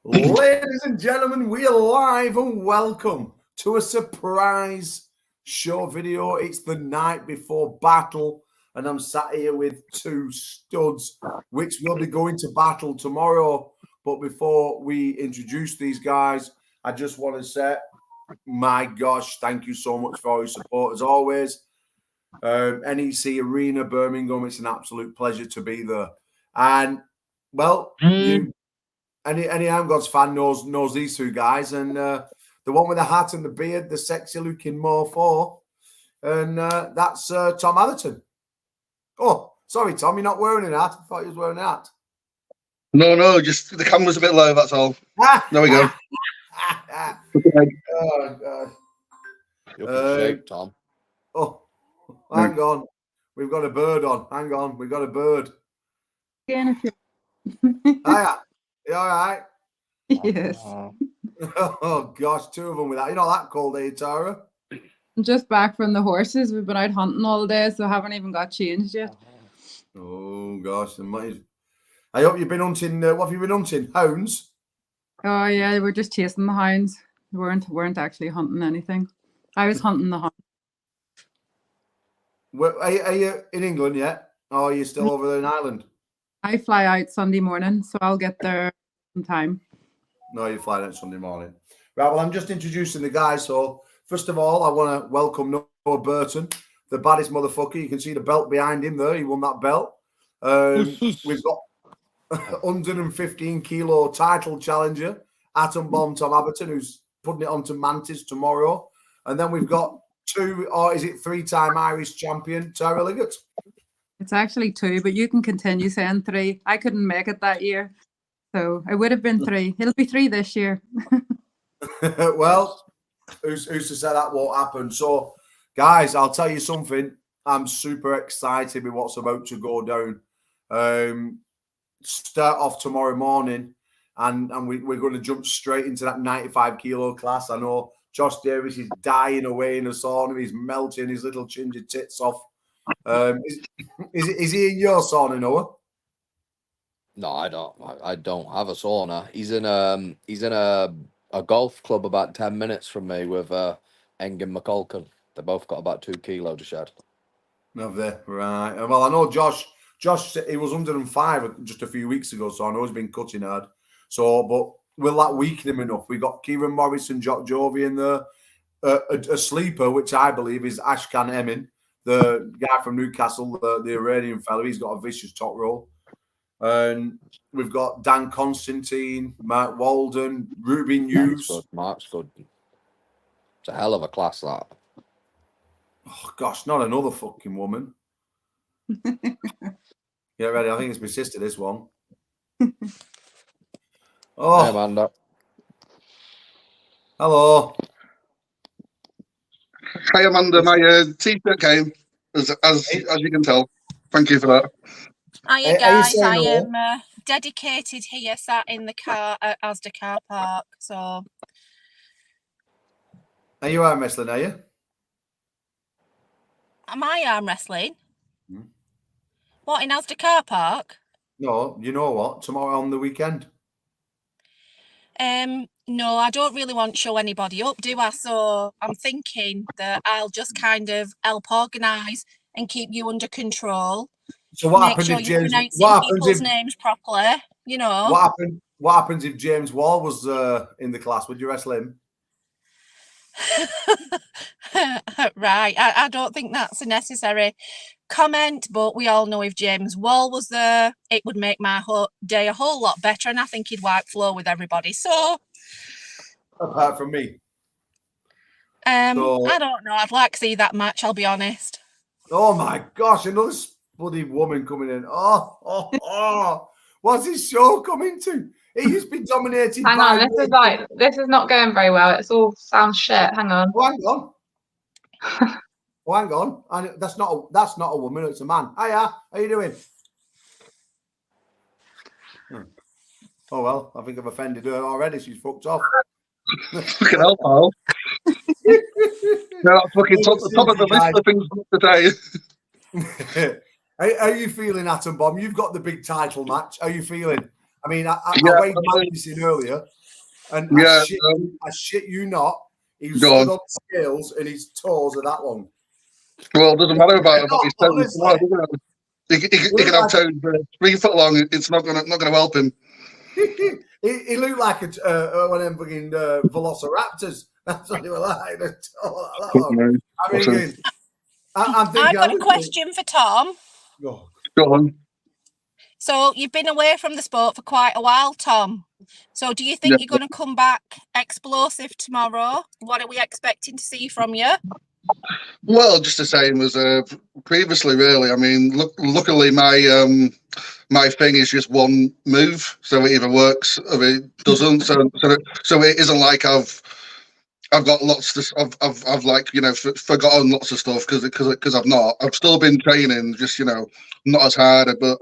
Ladies and gentlemen, we are live and welcome to a surprise show video. It's the night before battle, and I'm sat here with two studs, which will be going to battle tomorrow. But before we introduce these guys, I just want to say, my gosh, thank you so much for all your support as always. NEC Arena, Birmingham, it's an absolute pleasure to be there. And, well, any Gods fan knows these two guys, and the one with the hat and the beard, the sexy looking mofo, and that's Tom Atherton. Oh, sorry, Tom, you're not wearing a hat. I thought you was wearing a hat. No, just the camera's a bit low. That's all. There we go. Oh God. You're in shape, Tom. Oh, hang on. We've got a bird on. Hang on, we've got a bird. Hiya. You all right? Yes. Oh gosh, two of them with that. You're not that cold, are you, Tara? I'm just back from the horses. We've been out hunting all day, so I haven't even got changed yet. Oh gosh, I hope you've been hunting. What have you been hunting? Hounds? Oh yeah, we're just chasing the hounds. We weren't actually hunting anything. I was hunting the hounds. Are you in England yet? Or are you still over there in Ireland? I fly out Sunday morning, so I'll get there in time. No, you're flying out Sunday morning. Right, well, I'm just introducing the guys. So, first of all, I want to welcome Noah Burton, the baddest motherfucker. You can see the belt behind him there. He won that belt. We've got 115 kilo title challenger, Atom Bomb Tom Atherton, who's putting it onto Mantis tomorrow. And then we've got three-time Irish champion, Tara Liggett. It's actually 2, but you can continue saying 3. I couldn't make it that year, so it would have been 3. It'll be 3 this year. Well, who's to say that won't happen? So, guys, I'll tell you something. I'm super excited with what's about to go down. Start off tomorrow morning, and we're going to jump straight into that 95 kilo class. I know Josh Davis is dying away in the sauna. He's melting his little ginger tits off. Is he in your sauna, Noah? No, I don't have a sauna. He's in a golf club about 10 minutes from me with Engin McCulkin. They both got about 2 kilo to shed. Have they? Right. Well, I know Josh, he was 105 just a few weeks ago, so I know he's been cutting hard. So, but will that weaken him enough? We got Kieran Morris and Jock Jovi in there. A sleeper, which I believe is Ashkan Emin, the guy from Newcastle, the Iranian fellow. He's got a vicious top roll. And we've got Dan Constantine, Mark Walden, Ruby News. Mark's good. It's a hell of a class, that. Oh, gosh, not another fucking woman. Get ready. I think it's my sister, this one. Oh, Hey, Amanda. Hello. Hi, Amanda. My t-shirt came, as you can tell. Thank you for that. Hiya guys, I am dedicated here, sat in the car at Asda car park. So, Are you arm wrestling? Are you? am I arm wrestling? What, in Asda car park? No, you know what? Tomorrow on the weekend. No, I don't really want to show anybody up, do I? So I'm thinking that I'll just kind of help organise and keep you under control. So what Make happens sure if you're James? pronouncing What happens people's if? names properly, you know. What happens if James Wall was in the class? Would you wrestle him? Right, I don't think that's a necessary comment, but we all know if James Wall was there, it would make my day a whole lot better, and I think he'd wipe floor with everybody. So, Apart from me. I don't know. I'd like to see that match, I'll be honest. Oh my gosh, another bloody woman coming in. Oh. What's his show coming to? He's been dominated Hang by... on, this is not going very well. It's all sounds shit. Hang on. Oh, hang on. Hang on. And that's not a woman, it's a man. Hiya, how you doing? Oh well, I think I've offended her already. She's fucked off. Fucking hell, pal. That's fucking top of the list of things today. How are you feeling, Atom Bomb? You've got the big title match. How are you feeling? I mean, I Yeah, weighed Mantis in earlier, and yeah. I shit you not, he was Go stood on. on the scales and his toes are that long. Well, it doesn't matter about his toes. Honestly. He can have toes 3 foot long. It's not gonna help him. he looked like one of them fucking velociraptors. That's what he was like. That long. I mean, I'm thinking. I've got a question for Tom. Oh. Go on. So you've been away from the sport for quite a while, Tom. So do you think you're going to come back explosive tomorrow? What are we expecting to see from you? Well, just the same as previously, really. I mean, luckily my thing is just one move, so it either works or it doesn't. So it isn't like I've got lots to I've like forgotten lots of stuff because I've not. I've still been training, just not as hard, but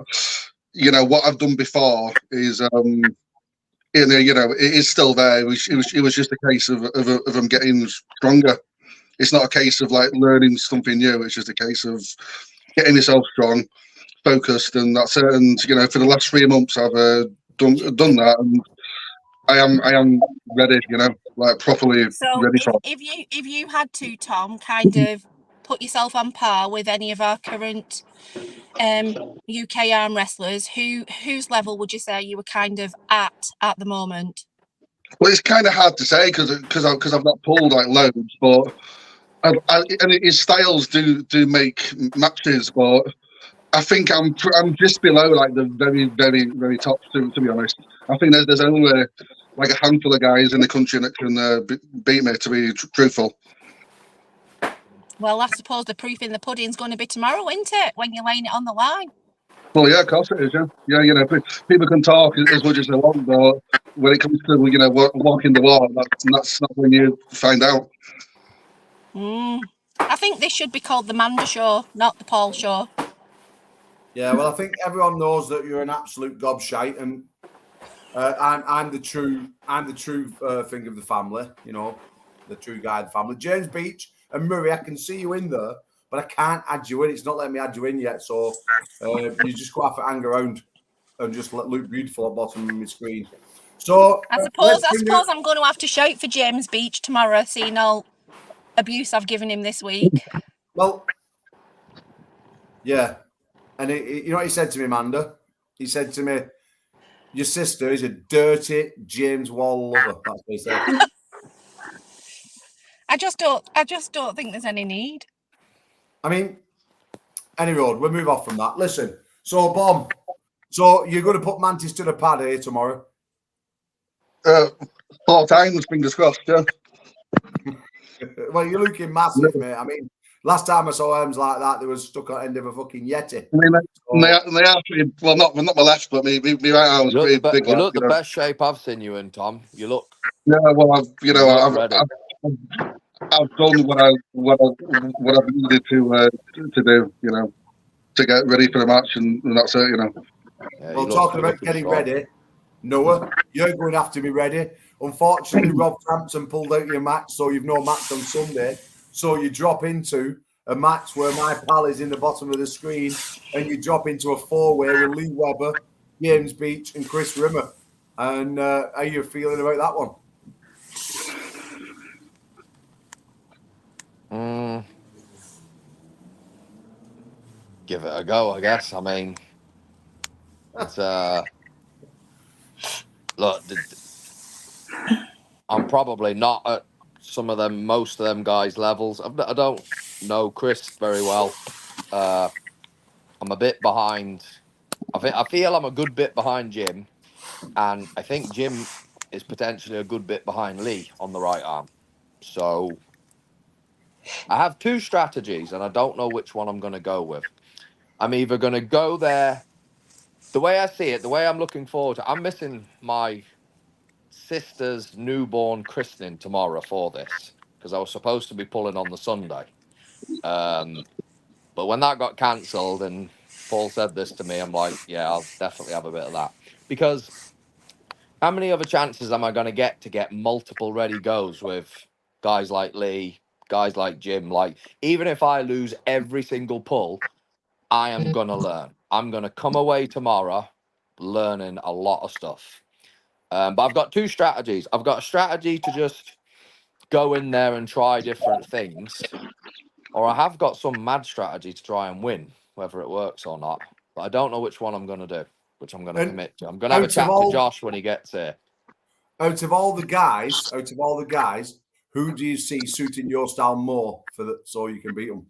what I've done before is it is still there. It was just a case of them getting stronger. It's not a case of like learning something new. It's just a case of getting yourself strong, focused, and that's it. And for the last 3 months, I've done that, and I am ready. Like properly So ready for. if you had to, Tom, kind of put yourself on par with any of our current UK arm wrestlers, whose level would you say you were kind of at the moment? Well, it's kind of hard to say because I've not pulled like loads, but and his styles do make matches, but I think I'm just below like the very very very top to be honest. I think there's only like a handful of guys in the country that can beat me, to be truthful. Well, I suppose the proof in the pudding's going to be tomorrow, isn't it? When you're laying it on the line. Well, yeah, of course it is. Yeah. People can talk as much as they want, but when it comes to walking the walk, that's not when you find out. I think this should be called the Manda Show, not the Paul Show. Yeah, well, I think everyone knows that you're an absolute gobshite, and I'm the true thing of the family. The true guy of the family. James Beach and Murray, I can see you in there, but I can't add you in. It's not letting me add you in yet, so you just go have to hang around and just look beautiful at the bottom of my screen. So I suppose I'm going to have to shout for James Beach tomorrow, seeing all abuse I've given him this week. Well, yeah. And you know what he said to me, Amanda? He said to me, your sister is a dirty James Wall lover. That's what he said. I just don't think there's any need. I mean, anyway, we'll move off from that. Listen, so Bomb, so you're going to put Mantis to the pad here tomorrow? 4 times, fingers crossed, yeah. Well, you're looking massive, mate. I mean, last time I saw arms like that, they were stuck at the end of a fucking Yeti. I mean, they actually, well, not my left, but me right arm's pretty big. You look the best shape I've seen you in, Tom. You look. Yeah, well, I've done what I've needed to do, to get ready for the match, and that's it, Yeah, well, talking about getting ready, Noah, you're going to have to be ready. Unfortunately, Rob Frampton pulled out your match, so you've no match on Sunday. So you drop into a match where my pal is in the bottom of the screen, and you drop into a 4-way with Lee Webber, James Beach, and Chris Rimmer. And how are you feeling about that one? Give it a go, I guess. I mean, it's look, I'm probably not at most of them guys' levels. I don't know Chris very well. I'm a bit behind. I feel I'm a good bit behind Jim, and I think Jim is potentially a good bit behind Lee on the right arm. So I have 2 strategies, and I don't know which one I'm going to go with. I'm either going to go there. The way I see it, the way I'm looking forward to, I'm missing my sister's newborn christening tomorrow for this, because I was supposed to be pulling on the Sunday. But when that got cancelled and Paul said this to me, I'm like, yeah, I'll definitely have a bit of that. Because how many other chances am I going to get multiple ready goes with guys like Lee, guys like Jim? Like, even if I lose every single pull, I am going to learn. I'm going to come away tomorrow learning a lot of stuff. But I've got two strategies. I've got a strategy to just go in there and try different things, or I have got some mad strategy to try and win, whether it works or not. But I don't know which one I'm going to do, which I'm going to And commit to. I'm going to have a chat to Josh when he gets here. Out of all the guys, who do you see suiting your style more so you can beat them?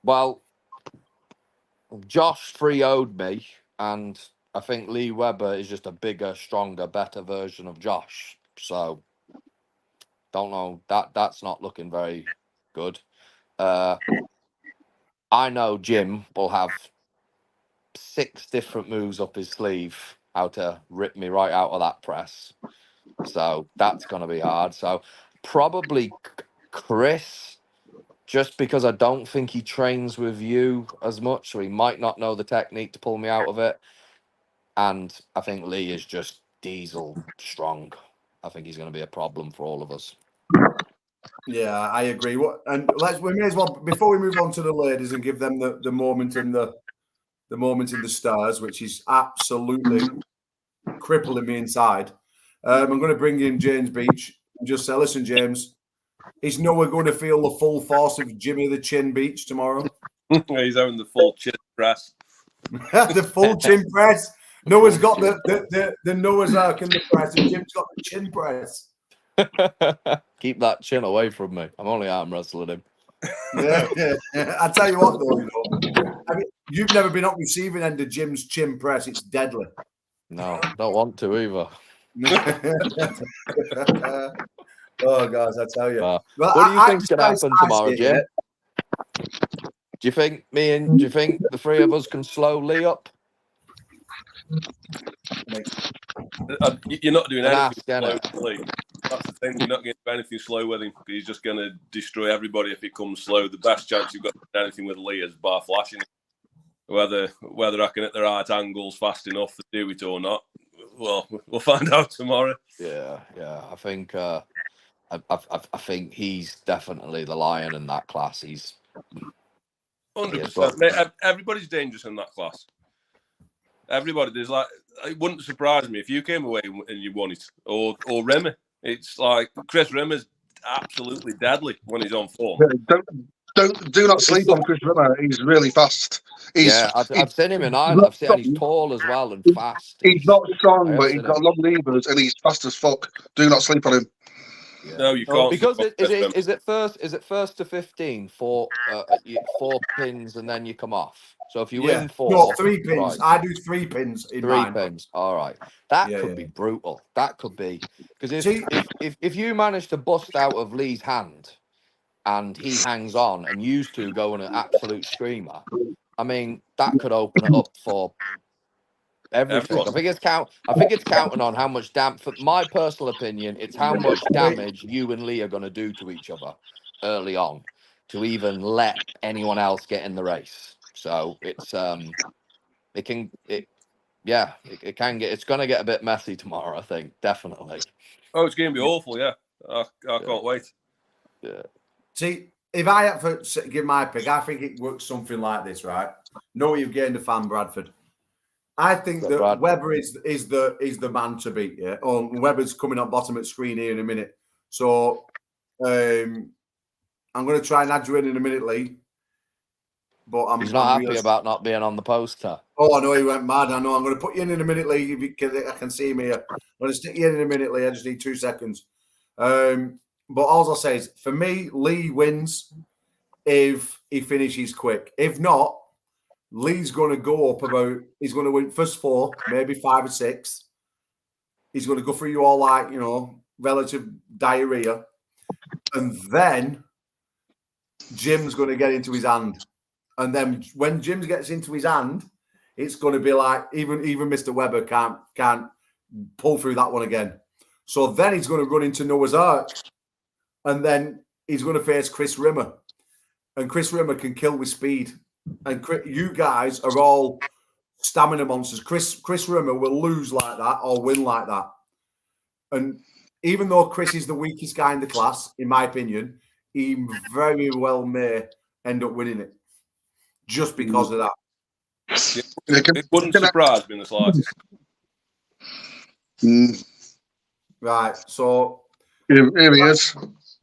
Well, Josh 3-0'd me, and I think Lee Webber is just a bigger, stronger, better version of Josh. So, don't know. That's not looking very good. I know Jim will have 6 different moves up his sleeve how to rip me right out of that press. So that's going to be hard. So probably Chris, just because I don't think he trains with you as much, so he might not know the technique to pull me out of it. And I think Lee is just diesel strong. I think he's going to be a problem for all of us. Yeah, I agree. We may as well, before we move on to the ladies and give them the moment in the moment in the stars, which is absolutely crippling me inside. I'm going to bring in James Beach and just say, listen, James, is Noah going to feel the full force of Jimmy the Chin Beach tomorrow? He's having the full chin press. The full chin press. Noah's got the Noah's Ark and the press, and Jim's got the chin press. Keep that chin away from me. I'm only arm wrestling him. Yeah. I tell you what, though, I mean, you've never been up receiving end of Jim's chin press. It's deadly. No, don't want to either. Oh, guys, I tell you. Well, what do you think's going to happen tomorrow, Jim? Do you think the three of us can slow Lee up? You're not doing anything slow with Lee. That's the thing. You're not going to do anything slow with him. He's just going to destroy everybody if he comes slow. The best chance you've got to do anything with Lee is bar flashing him. Whether I can hit the right angles fast enough to do it or not, well, we'll find out tomorrow. Yeah. I think I think he's definitely the lion in that class. He's 100%. Everybody's dangerous in that class. Everybody. There's it wouldn't surprise me if you came away and you won it, or Remy. It's like Chris Rimmer's absolutely deadly when he's on form. Do not sleep on Chris Rimmer. He's really fast. I've seen him in Ireland. I've seen he's tall as well and fast. He's not strong, but he's got long levers and he's fast as fuck. Do not sleep on him. Yeah. No, you can't. Because is it first to 15 for 4 pins and then you come off. So if you win 4, no, 3 pins. Right. I do 3 pins. In 3 mine. pins. All right, that could be brutal. That could be because if you manage to bust out of Lee's hand and he hangs on and used to go on an absolute screamer, I mean that could open it up for everything. I think it's counting on how much damage. For my personal opinion, it's how much damage you and Lee are going to do to each other early on to even let anyone else get in the race. So it's going to get a bit messy tomorrow. I think definitely. Oh, it's going to be awful. Yeah, I can't wait. Yeah. See, if I had to give my pick, I think it works something like this, right? Know you've gained a fan, Bradford. I think that Webber is the man to beat. Yeah, Webber's coming up bottom at screen here in a minute. So I'm going to try and add you in a minute, Lee. But he's not happy about not being on the poster. Oh, I know he went mad. I know. I'm going to put you in a minute, Lee, because I can see him here. I'm going to stick you in a minute, Lee. I just need 2 seconds. But all I'll say is, for me, Lee wins if he finishes quick. If not, Lee's going to go up he's going to win first 4, maybe 5 or 6. He's going to go through you all like, relative diarrhea. And then Jim's going to get into his hand. And then when Jim gets into his hand, it's going to be like, even Mr. Webber can't pull through that one again. So then he's going to run into Noah's Ark. And then he's going to face Chris Rimmer. And Chris Rimmer can kill with speed. And you guys are all stamina monsters. Chris Rimmer will lose like that or win like that. And even though Chris is the weakest guy in the class, in my opinion, he very well may end up winning it just because of that. It wouldn't surprise me in the slightest. Right, so Here he is.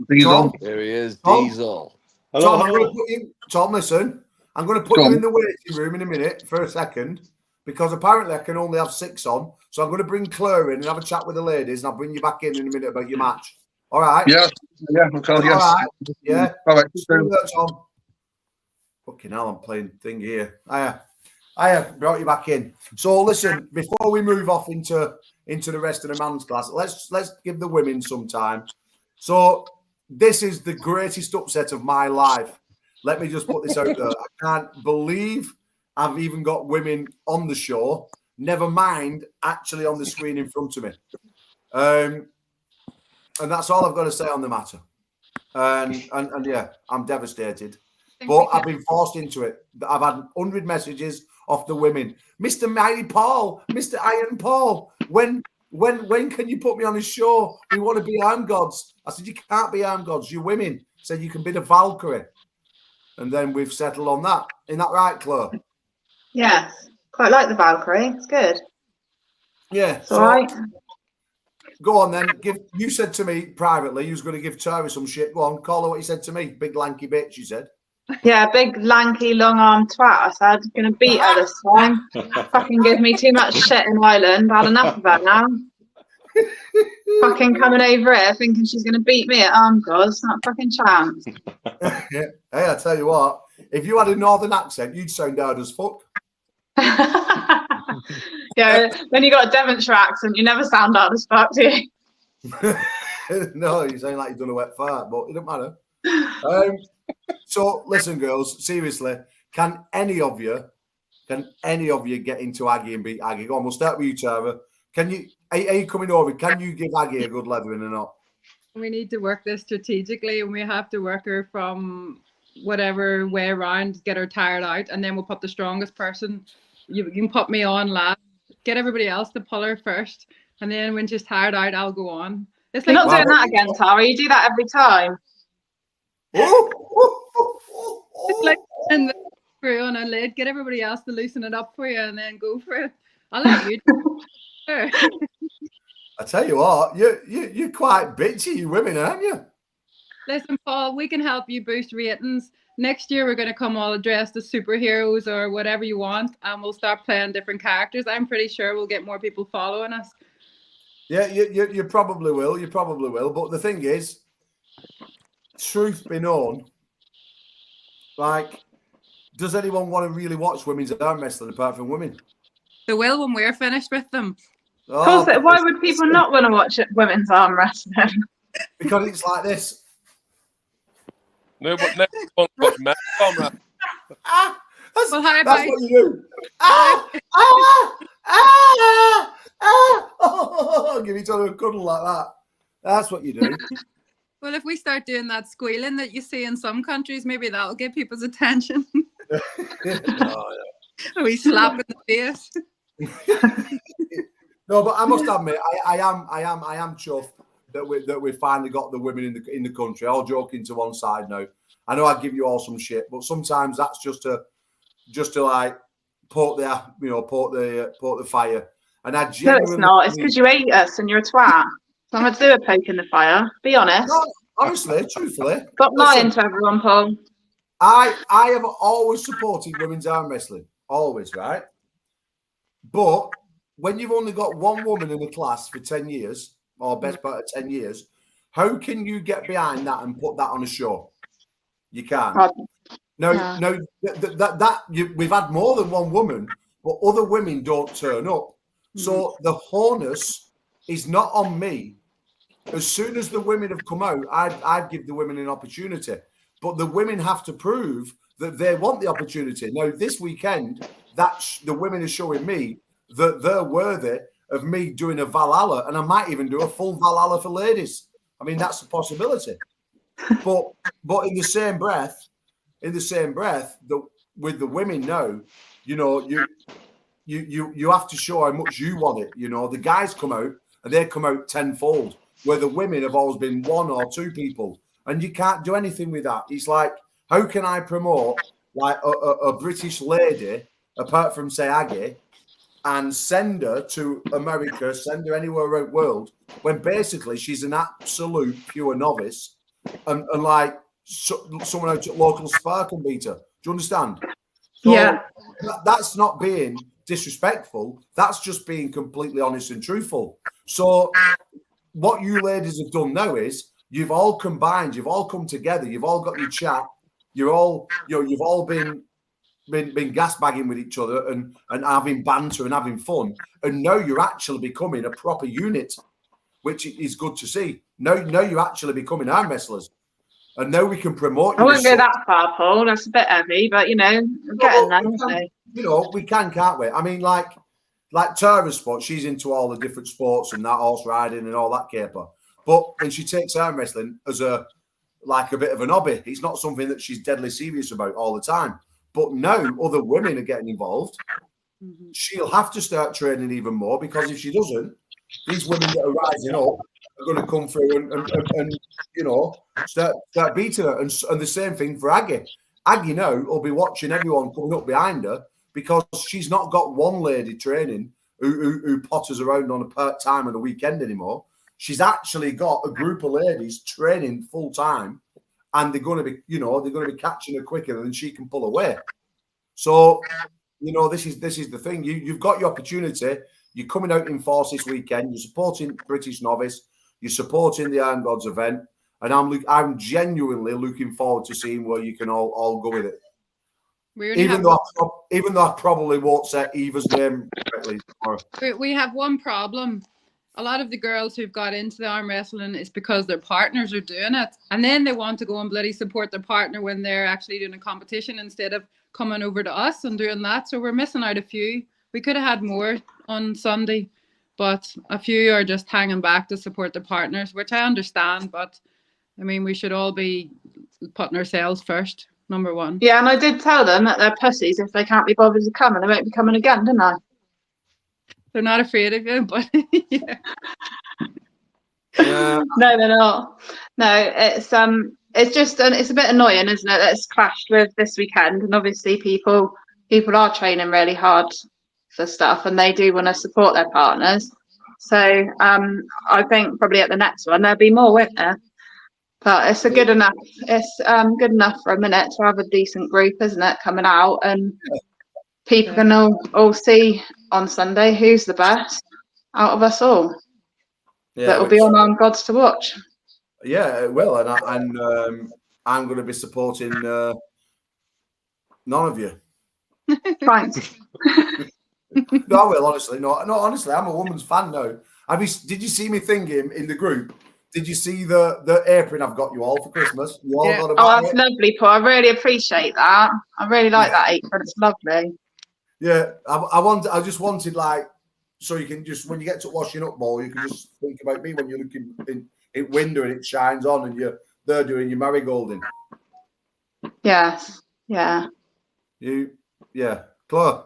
Diesel. Here he is, Tom? Diesel. Tom, I'm going to put you. Tom, listen. I'm going to put you in the waiting room in a minute for a second because apparently I can only have 6 on. So I'm going to bring Claire in and have a chat with the ladies, and I'll bring you back in a minute about your match. All right? Yeah. Okay. All Yes. right. Yeah. All right. Tom. Fucking hell, I'm playing thing here. I have brought you back in. So listen, before we move off into the rest of the man's class, let's give the women some time. So this is the greatest upset of my life. Let me just put this out there. I can't believe I've even got women on the show, never mind actually on the screen in front of me. And that's all I've got to say on the matter. And yeah, I'm devastated. But I've been forced into it. I've had 100 messages off the women. Mr. Mighty Paul, Mr. Iron Paul, when can you put me on a show? We want to be arm gods. I said, you can't be arm gods. You're women. Said you can be the Valkyrie. And then we've settled on that. Isn't that right, Claire? Yes. Quite like the Valkyrie. It's good. Yeah. It's all right. Go on then. You said to me privately you was going to give Terry some shit. Go on, call her what you said to me. Big lanky bitch, you said. Yeah, big, lanky, long-armed twat. I said, I'm going to beat her this time. Fucking give me too much shit in Ireland. I had enough of her now. Fucking coming over here thinking she's going to beat me at arm gods. Not a fucking chance. Hey, I tell you what, if you had a northern accent, you'd sound hard as fuck. Yeah, when you got a Devonshire accent, you never sound hard as fuck, do you? No, you sound like you've done a wet fart, but it don't matter. So listen, girls, seriously, can any of you get into Aggie and beat Aggie? Go on, we'll start with you, Tara. Are you coming over? Can you give Aggie a good leathering or not? We need to work this strategically, and we have to work her from whatever way around, get her tired out, and then we'll put the strongest person. You can put me on last, get everybody else to pull her first, and then when she's tired out, I'll go on. It's like You're not doing that again, Tara. You do that every time. It's like and through on a lid, get everybody else to loosen it up for you, and then go for it. I'll let you do it. I tell you what, you're quite bitchy, you women, aren't you? Listen, Paul, we can help you boost ratings. Next year, we're going to come all dressed as superheroes or whatever you want, and we'll start playing different characters. I'm pretty sure we'll get more people following us. Yeah, you probably will. You probably will. But the thing is, truth be known, like, does anyone want to really watch women's arm wrestling apart from women? They will when we're finished with them. Oh, Why would people not want to watch women's arm wrestling? Because it's like this. No, but never wants to watch men's arm wrestling. That's Well, what you do. Oh, give each other a cuddle like that. That's what you do. Well, if we start doing that squealing that you see in some countries, maybe that'll get people's attention. We slap in the face. No, but I must admit, I am chuffed that we finally got the women in the country. All joking to one side now. I know I give you all some shit, but sometimes that's just to like poke the fire. And I genuinely No, it's not. It's because you hate us and you're a twat. So I'm going to do a poke in the fire. Be honest. No, honestly, truthfully. Stop lying to everyone, Paul. I have always supported women's arm wrestling. Always, right? But when you've only got one woman in a class for 10 years, or best part of 10 years, how can you get behind that and put that on a show? You can't. We've had more than one woman, but other women don't turn up. So the onus is not on me. As soon as the women have come out, I'd give the women an opportunity. But the women have to prove that they want the opportunity. Now, this weekend, the women are showing me that they're worthy of me doing a Valhalla, and I might even do a full Valhalla for ladies. I mean, that's a possibility. But in the same breath, with the women now, you know, you have to show how much you want it. You know, the guys come out and they come out tenfold, where the women have always been one or two people, and you can't do anything with that. It's like, how can I promote like a British lady, apart from say Aggie, and send her to America, send her anywhere around the world, when basically she's an absolute pure novice, and like someone out at local Spa can beat her. Do you understand? So Yeah. that's not being disrespectful. That's just being completely honest and truthful. So what you ladies have done now is you've all combined, you've all come together, you've all got your chat, you've all been gasbagging with each other and having banter and having fun, and now you're actually becoming a proper unit, which is good to see. Now you're actually becoming arm wrestlers, and now we can promote you. I wouldn't go that far, Paul. That's a bit heavy, but we're getting there, aren't we? We can, can't we? I mean, like Tara's sport, she's into all the different sports and that, horse riding and all that caper. But when she takes arm wrestling as a bit of an hobby, it's not something that she's deadly serious about all the time. But now other women are getting involved. Mhm. She'll have to start training even more, because if she doesn't, these women that are rising up are going to come through and start beating her. And the same thing for Aggie. Aggie now will be watching everyone coming up behind her, because she's not got one lady training who potters around on a part time and a weekend anymore. She's actually got a group of ladies training full time, and they're going to be catching her quicker than she can pull away. So, this is the thing. You've got your opportunity. You're coming out in force this weekend. You're supporting British Novice. You're supporting the Iron Gods event, and I'm genuinely looking forward to seeing where you can all go with it. Even though I probably won't say Eva's name correctly tomorrow. We have one problem. A lot of the girls who've got into the arm wrestling is because their partners are doing it, and then they want to go and bloody support their partner when they're actually doing a competition, instead of coming over to us and doing that. So we're missing out a few. We could have had more on Sunday, but a few are just hanging back to support their partners, which I understand. But I mean, we should all be putting ourselves first, number one. Yeah, and I did tell them that they're pussies if they can't be bothered to come, and they won't be coming again, didn't I? They're not afraid of you, but yeah. Yeah. No, they're not. No, it's just it's a bit annoying, isn't it? That it's clashed with this weekend, and obviously people are training really hard for stuff, and they do want to support their partners. So I think probably at the next one there'll be more, won't there? But it's good enough. It's good enough for a minute to have a decent group, isn't it, coming out, and people can all see on Sunday who's the best out of us all. Yeah, that will be on Armed Gods to watch. Yeah, it will, and I'm going to be supporting none of you. Thanks. No, I will, honestly. No, honestly, I'm a woman's fan now. Did you see me thinking in the group? Did you see the apron I've got you all for Christmas? You all got a Oh, that's lovely, Paul. I really appreciate that. I really like that apron. It's lovely. Yeah, I just wanted, like, so you can just, when you get to washing up ball, you can just think about me when you're looking in window and it shines on and they're doing your marigolden. Yes. Yeah. Claire.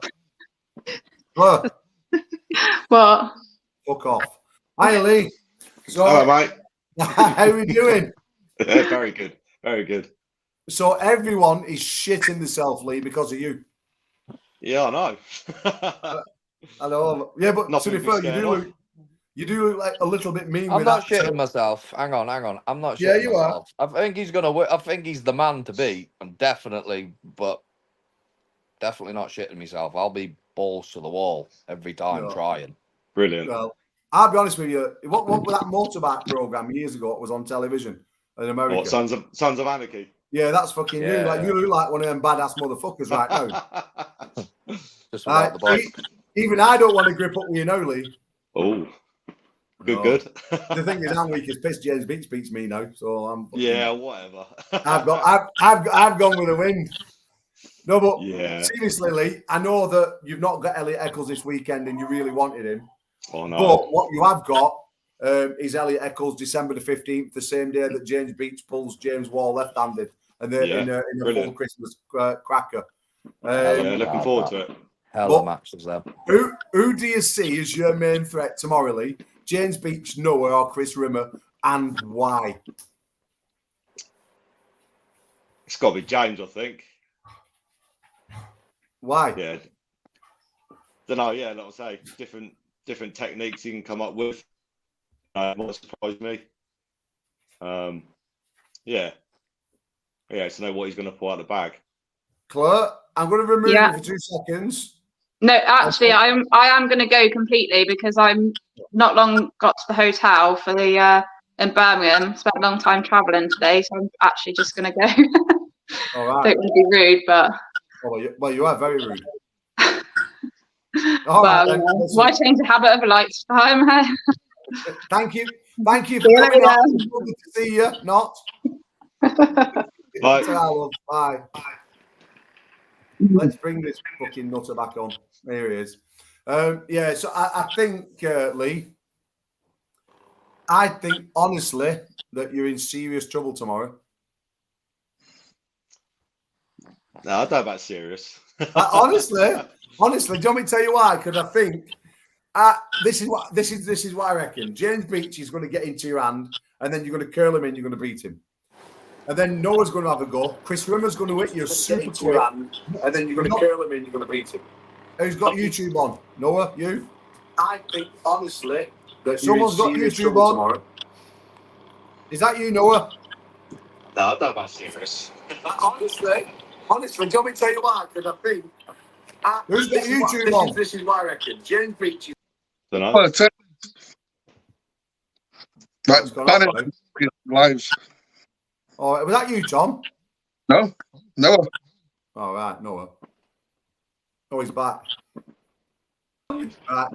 What? Fuck off. Hi, Lee. So, hello, mate. How are we doing? Very good. Very good. So everyone is shitting themselves, Lee, because of you. Yeah, I know. I know. Yeah, but Nothing to be fair, you do look like a little bit mean. I'm with not that shitting myself. Hang on. I'm not shitting Yeah, you myself. I think he's gonna win. I think he's the man to beat. I'm definitely not shitting myself. I'll be balls to the wall every time trying. Brilliant. Well, I'll be honest with you. What was that motorbike program years ago? It was on television in America. What, Sons of Anarchy? Yeah, that's fucking you. Like, you look like one of them badass motherfuckers right now. Just without the box. Even I don't want to grip up with you now, Lee. Oh, good, No. good. The thing is, I'm weak as piss. James Beach beats me now, so I'm. Whatever. I've gone with the wind. No, but yeah. seriously, Lee, I know that you've not got Elliot Eccles this weekend, and you really wanted him. Oh no. But what you have got is Elliot Eccles, December the 15th, the same day that James Beach pulls James Wall left-handed, and they're in a full Christmas cracker. Looking forward to it. Hell of matches there. Who do you see as your main threat tomorrow, Lee? James Beach, Noah, or Chris Rimmer, and why? It's got to be James, I think. Why? Yeah. Don't know. Yeah, like I say, different techniques you can come up with. Might surprise me. Yeah. To know what he's going to pull out the bag. Claire, I'm going to remove Yeah. you for 2 seconds. No, actually, I am going to go completely because I'm not long got to the hotel for the in Birmingham. Spent a long time travelling today, so I'm actually just going to go. All right. Don't want to be rude, but Well, you are very rude. All right, then. why change the habit of a lifetime? Thank you for See you coming later. on. It's lovely to see you. Not. Bye. Ta-ra, love. Bye. Let's bring this fucking nutter back on. Here he is. Yeah, so I think, Lee, I think honestly that you're in serious trouble tomorrow. No, I don't know about serious. Honestly, do you want me to tell you why? Because I think this is what I reckon. James Beach is going to get into your hand, and then you're going to curl him in. You're going to beat him, and then Noah's going to have a go. Chris Rimmer's going to hit you super quick, and then you're going to curl him in. You're going to beat him. Who's got YouTube on? Noah, you? I think honestly that someone's got YouTube on. Tomorrow. Is that you, Noah? No, I don't know about serious. Honestly, do you want me to tell you why? Because I think who's got YouTube on? This is what I reckon. James Beach is. Don't know. Well, right, lives. Oh, was that you, Tom? No. All right, Noah. Oh, he's back. Right.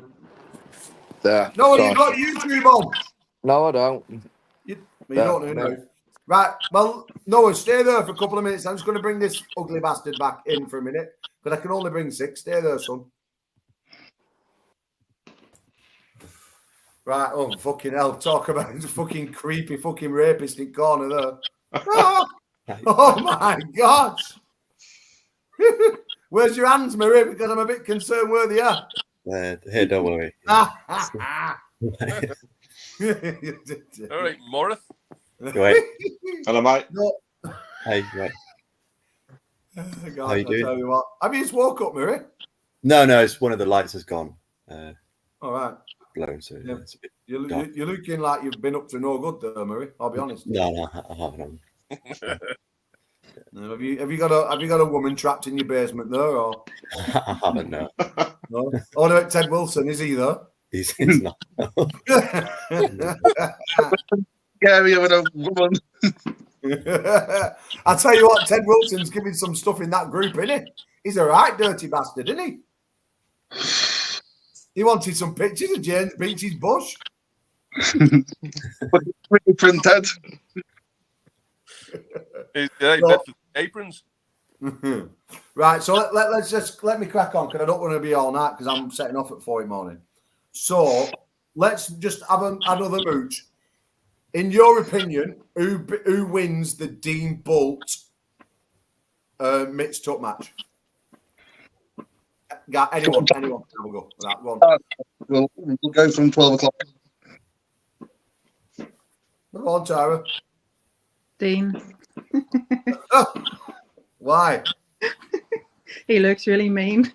There. Noah, Sorry. you've got YouTube on. No, I don't. You don't know. Right. Well, Noah, stay there for a couple of minutes. I'm just going to bring this ugly bastard back in for a minute, but I can only bring 6. Stay there, son. Right. Oh, fucking hell. Talk about a fucking creepy fucking rapist in corner there. Oh, my God. Where's your hands, Marie? Because I'm a bit concerned where they are. Here, don't worry. All right, Morris. Wait. Hello, mate. No. Hey, right. God, How you doing? Tell you what. Have you just woke up, Murray? No, it's one of the lights has gone. All right. Blown, so Yeah. it's a bit You're looking like you've been up to no good there, Murray. I'll be honest. No, I haven't. Have you got a woman trapped in your basement there, or I haven't, no. no? Oh no, Ted Wilson, is he there? He's not. Scary of a woman. I tell you what, Ted Wilson's giving some stuff in that group, isn't he? He's a right dirty bastard, isn't he? He wanted some pictures of James Beach's bush. From Ted. Aprons. Right, so let me crack on because I don't want to be all night because I'm setting off at 4 a.m. So let's just have another mooch. In your opinion, who wins the Dean Bolt mixed up match? Anyone have a go. Right, go on. We'll go from 12 o'clock. Go on, Tara. Dean. Why? He looks really mean.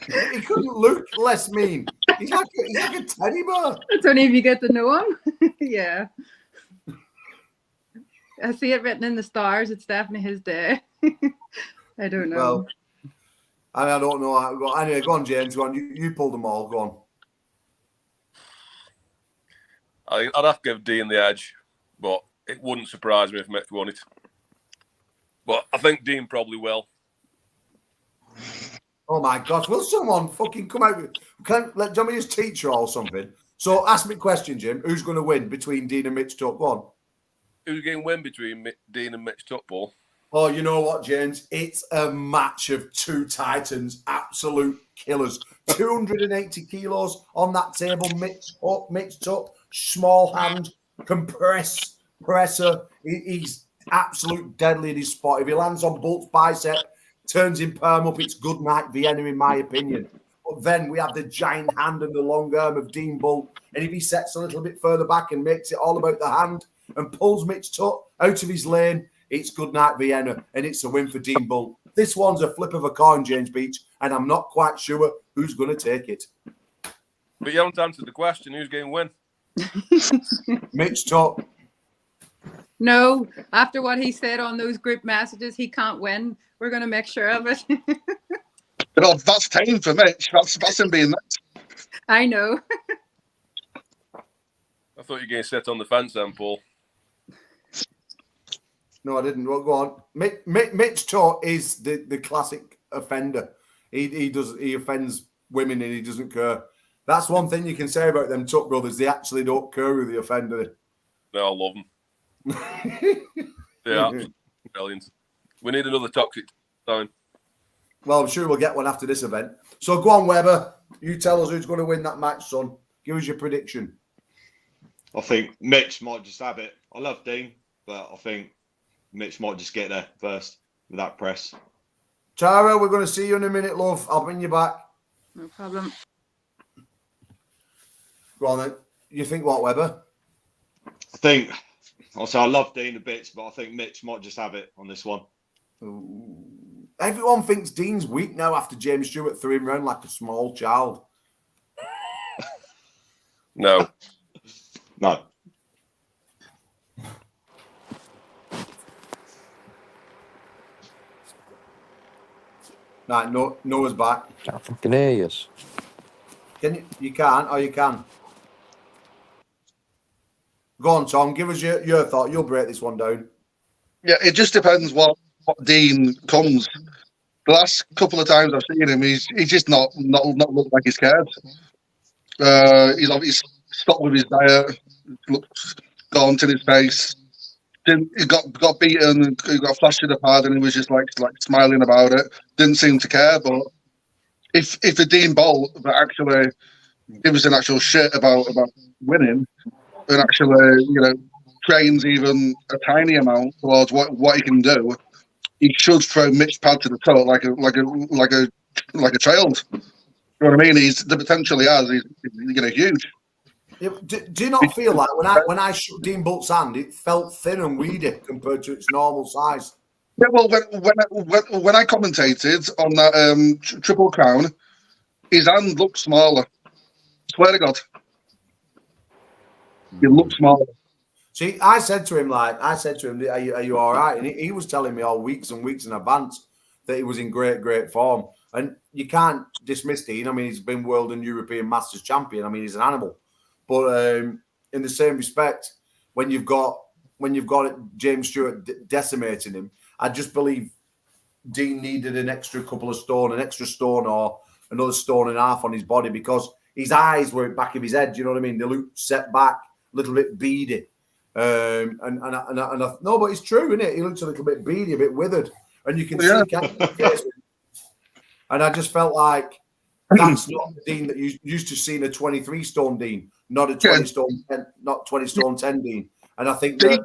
He couldn't look less mean. He's like a teddy bear. It's only if you get to know him. Yeah. I see it written in the stars. It's definitely his day. I don't know. Well, I don't know how to go. Anyway, go on, James. Go on. You pulled them all. Go on. I'd have to give Dean the edge, but it wouldn't surprise me if Mitch won it. But I think Dean probably will. Oh my gosh! Will someone fucking come out with? Do you want me to just teach you all something? So ask me a question, Jim. Who's going to win between Dean and Mitch Tuck? Go on. Who's going to win between Dean and Mitch Tuck, Paul? Oh, you know what, James? It's a match of two titans, absolute killers. 280 kilos on that table. Mitch Tuck, small hand, presser. He's absolute deadly in his spot. If he lands on Bolt's bicep, turns him perm up, it's good night Vienna, in my opinion. But then we have the giant hand and the long arm of Dean Bolt. And if he sets a little bit further back and makes it all about the hand and pulls Mitch Tuck out of his lane, it's good night Vienna, and it's a win for Dean Bolt. This one's a flip of a coin, James Beach, and I'm not quite sure who's going to take it. But you haven't answered the question. Who's going to win? Mitch, talk. No, after what he said on those group messages, he can't win. We're going to make sure of it. But that's tame for Mitch. That's him being that. I know. I thought you were going to sit on the fence then, Paul. No, I didn't. Well, go on. Mitch Tot is the classic offender. He offends women and he doesn't care. That's one thing you can say about them Tuck brothers. They actually don't care who the offender is. No, I love them. They're absolutely brilliant. We need another toxic time. Well, I'm sure we'll get one after this event. So go on, Weber. You tell us who's going to win that match, son. Give us your prediction. I think Mitch might just have it. I love Dean, but I think Mitch might just get there first with that press. Tara, we're going to see you in a minute, love. I'll bring you back. No problem. Go on then. You think what, Weber? I think, also I love Dean a bit, but I think Mitch might just have it on this one. Ooh. Everyone thinks Dean's weak now after James Stewart threw him around like a small child. No. No. Right, Noah's back. I fucking hear you. Can you? You can't, or you can. Go on, Tom. Give us your thought. You'll break this one down. Yeah, it just depends what Dean comes. The last couple of times I've seen him, he's just not looked like he's cared. He's obviously stopped with his diet, looks gaunt in his face. He got beaten, he got flashed in the pad, and he was just like smiling about it. Didn't seem to care. But if the Dean Bolt that actually gives an actual shit about winning, and actually trains even a tiny amount towards what he can do, he should throw Mitch Pad to the toe like a child. You know what I mean? He's the potential he has. He's huge. Yeah, do you not feel like when I shook Dean Bolt's hand, it felt thin and weedy compared to its normal size? Yeah, well, when I commentated on that Triple Crown, his hand looked smaller. Swear to God, he looked smaller. See, I said to him, are you all right? And he was telling me all weeks and weeks in advance that he was in great form. And you can't dismiss Dean. I mean, he's been world and European Masters champion. I mean, he's an animal. But in the same respect, when you've got James Stewart decimating him, I just believe Dean needed an extra stone or another stone and a half on his body, because his eyes were at the back of his head. You know what I mean? They looked set back, a little bit beady. No, but it's true, isn't it? He looks a little bit beady, a bit withered, and you can see. And I just felt like that's not the Dean that you used to see a 23 stone Dean, not a 20 stone, not 20 stone 10 Dean. And I think that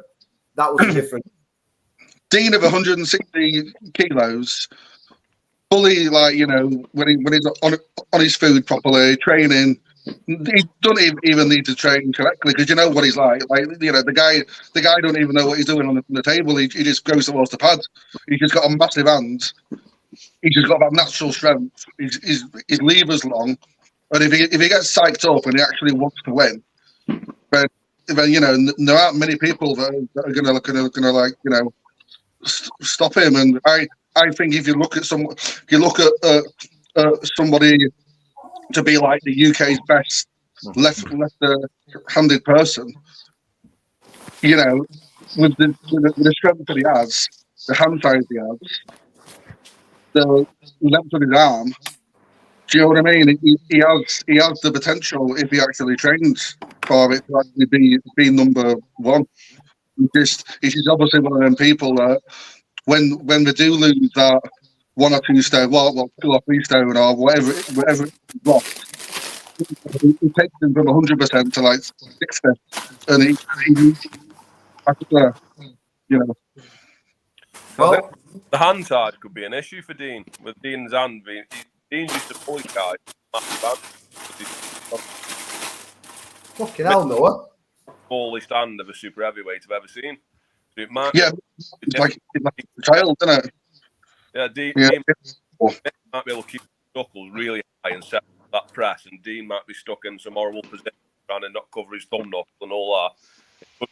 was different. Dean of 160 kilos, fully when he's on his food properly, training. He doesn't even need to train correctly, because you know what he's like. The guy don't even know what he's doing on the table. He just goes towards the pads. He's just got a massive hand. He's just got that natural strength. His lever's long, and if he gets psyched up and he actually wants to win, then there aren't many people that are gonna stop him. And I think if you look at somebody to be like the UK's best left-handed person, with the strength that he has, the hand size he has, the length of his arm. Do you know what I mean? He has the potential, if he actually trains for it, to actually be number one. He's just obviously one of them people that when they do lose that 1 or 2 stone, 2 or 3 stone, or whatever it's lost, it takes him from 100% to 60, and he Well, the hand side could be an issue for Dean, with Dean's hand being. Dean's used to bully guys. Fucking hell, Noah. Tallest hand of a super heavyweight I've ever seen. It might, Yeah, it's like a child, isn't it? yeah, Dean Yeah. might be able to keep the knuckles really high and set that press, and Dean might be stuck in some horrible position trying to not cover his thumb knuckle and all that.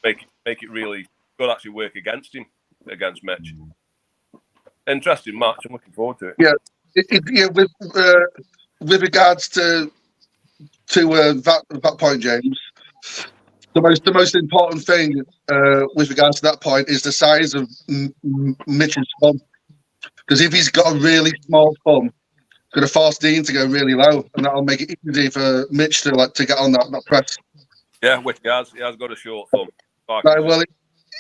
It could make it really could actually work against him, against Mitch. Interesting match. I'm looking forward to it. Yeah, with regards to that point, James, the most important thing with regards to that point is the size of Mitch's thumb. Because if he's got a really small thumb, it's going to force Dean to go really low, and that'll make it easy for Mitch to get on that press. Yeah, which he has got a short thumb. Right, well,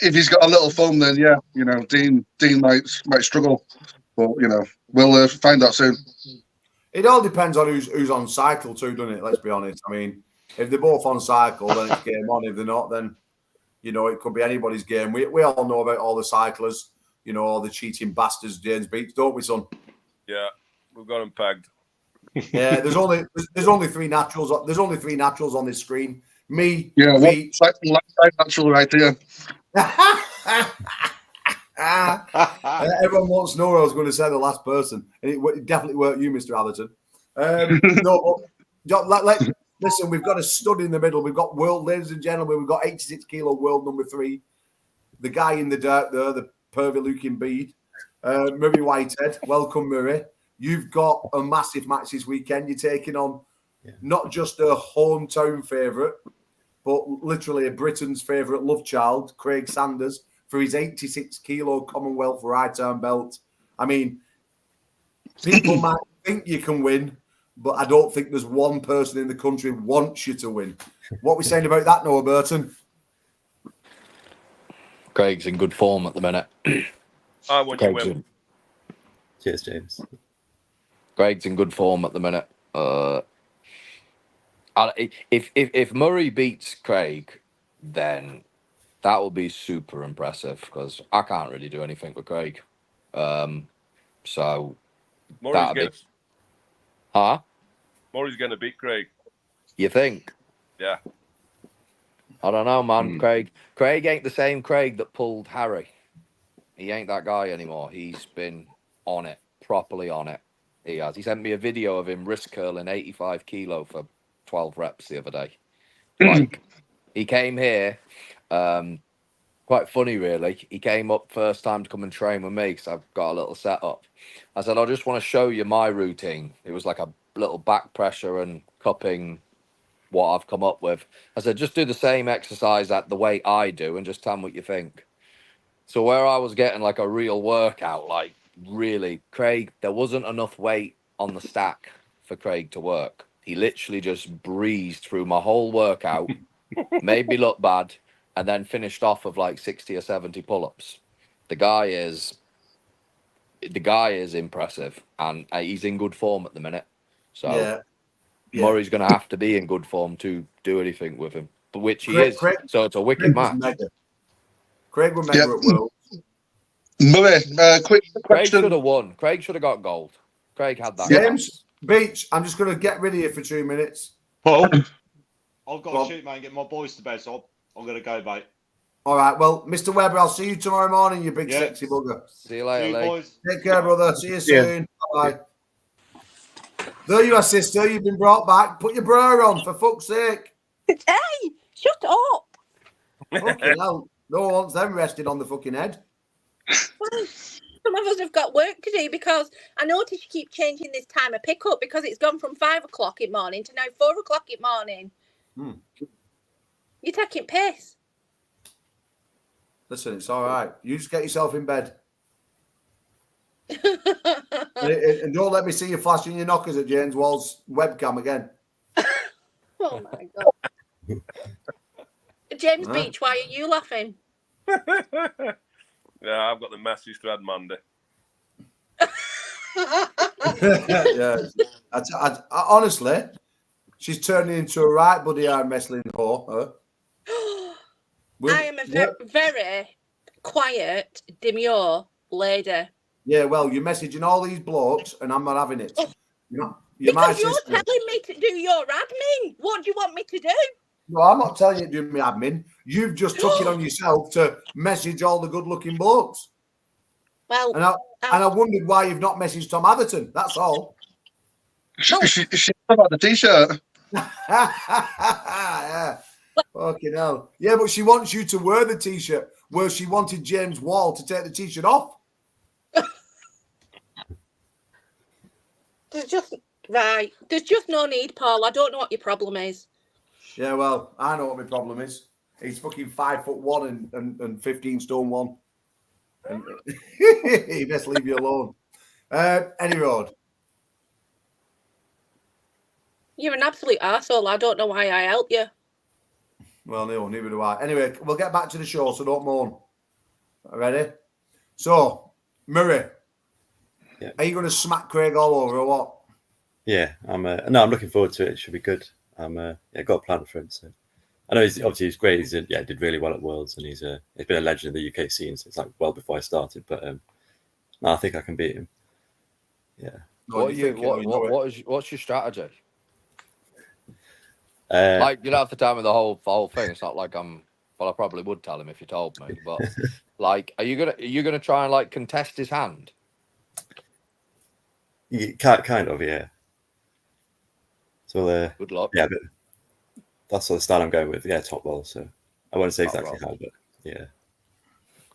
if he's got a little thumb, then yeah, Dean might struggle, but we'll find out soon. It all depends on who's on cycle too, doesn't it? Let's be honest. I mean, if they're both on cycle, then it's game on. If they're not, then it could be anybody's game. We all know about all the cyclers, all the cheating bastards James beats, don't we, son? Yeah, we've got them pegged. Yeah, there's only three naturals. There's only three naturals on this screen. Me, yeah, Beach. Like natural right there. Everyone wants to know what I was going to say, the last person. And it definitely weren't you, Mr. Atherton. Listen, we've got a stud in the middle. We've got ladies and gentlemen, we've got 86 kilo world number 3. The guy in the dirt there, the pervy-looking bead. Murray Whitehead. Welcome, Murray. You've got a massive match this weekend. You're taking on not just a hometown favourite, but literally a Britain's favourite love child, Craig Sanders, for his 86 kilo Commonwealth right arm belt. I mean, people might think you can win, but I don't think there's one person in the country who wants you to win. What are we saying about that, Noah Burton? Craig's in good form at the minute. I want you to win. Cheers, James. Craig's in good form at the minute. If Murray beats Craig, then that will be super impressive because I can't really do anything with Craig. So Murray's going to beat Craig. You think? Yeah. I don't know, man. Craig ain't the same Craig that pulled Harry. He ain't that guy anymore. He's been on it, properly on it. He has. He sent me a video of him wrist curling 85 kilo for 12 reps the other day. Like, he came here, quite funny, really. He came up first time to come and train with me because I've got a little setup. I said, I just want to show you my routine. It was like a little back pressure and cupping, what I've come up with. I said, just do the same exercise the way I do and just tell me what you think. So where I was getting like a real workout, like really, Craig, there wasn't enough weight on the stack for Craig to work. He literally just breezed through my whole workout, made me look bad, and then finished off with like 60 or 70 pull-ups. The guy is impressive, and he's in good form at the minute. So Yeah. Murray's going to have to be in good form to do anything with him, but which he is. So it's a wicked match. Craig was mega at World. Murray, quick Craig question. should have won. Craig should have got gold. Craig had that. James, Beach, I'm just going to get rid of you for 2 minutes. Paul, I've got to shoot, mate, and get my boys to bed, so I'm going to go, mate. All right, well, Mr. Weber, I'll see you tomorrow morning, you big sexy bugger. See you later, Lee. Boys. Take care, brother. See you soon. Bye. There you are, sister. You've been brought back. Put your bra on, for fuck's sake. Hey, shut up. Fucking hell. No one wants them resting on the fucking head. Well, some of us have got work to do because I notice you keep changing this time of pickup because it's gone from 5 o'clock in the morning to now 4 o'clock in the morning. You're taking piss. Listen, it's all right. You just get yourself in bed. And don't let me see you flashing your knockers at James Wall's webcam again. Oh, my God. James Beach, why are you laughing? Yeah, I've got the message thread Monday. Yeah, I honestly, she's turning into a right bloody arm wrestling whore. I am a very quiet, demure lady. Yeah, well, you're messaging all these blokes, and I'm not having it. You're because you're telling me to do your admin. What do you want me to do? No, I'm not telling you to do my admin. You've just took it on yourself to message all the good-looking blokes. Well, And I wondered why you've not messaged Tom Atherton. That's all. She about the t-shirt. Yeah. Fucking hell. Yeah, but she wants you to wear the t-shirt where she wanted James Wall to take the t-shirt off. There's just no need, Paul. I don't know what your problem is. Yeah, well, I know what my problem is. He's fucking 5'1" and 15 stone 1. And he best leave you alone. Any road. You're an absolute arsehole. I don't know why I help you. Well, no, neither do I. Anyway, we'll get back to the show, so don't moan. Ready? So, Murray, are you going to smack Craig all over or what? Yeah, I'm looking forward to it. It should be good. Got a plan for him. So I know he's great. Did really well at Worlds, and he's been a legend in the UK scene since like well before I started. But no, I think I can beat him. Yeah. What's your strategy? Like you don't have to tell me the whole thing. It's not like I'm. Well, I probably would tell him if you told me. But like, are you gonna try and like contest his hand? Kind of, yeah. So good luck. Yeah, but that's sort of style I'm going with. Yeah, top roll. So I won't say exactly how, but yeah.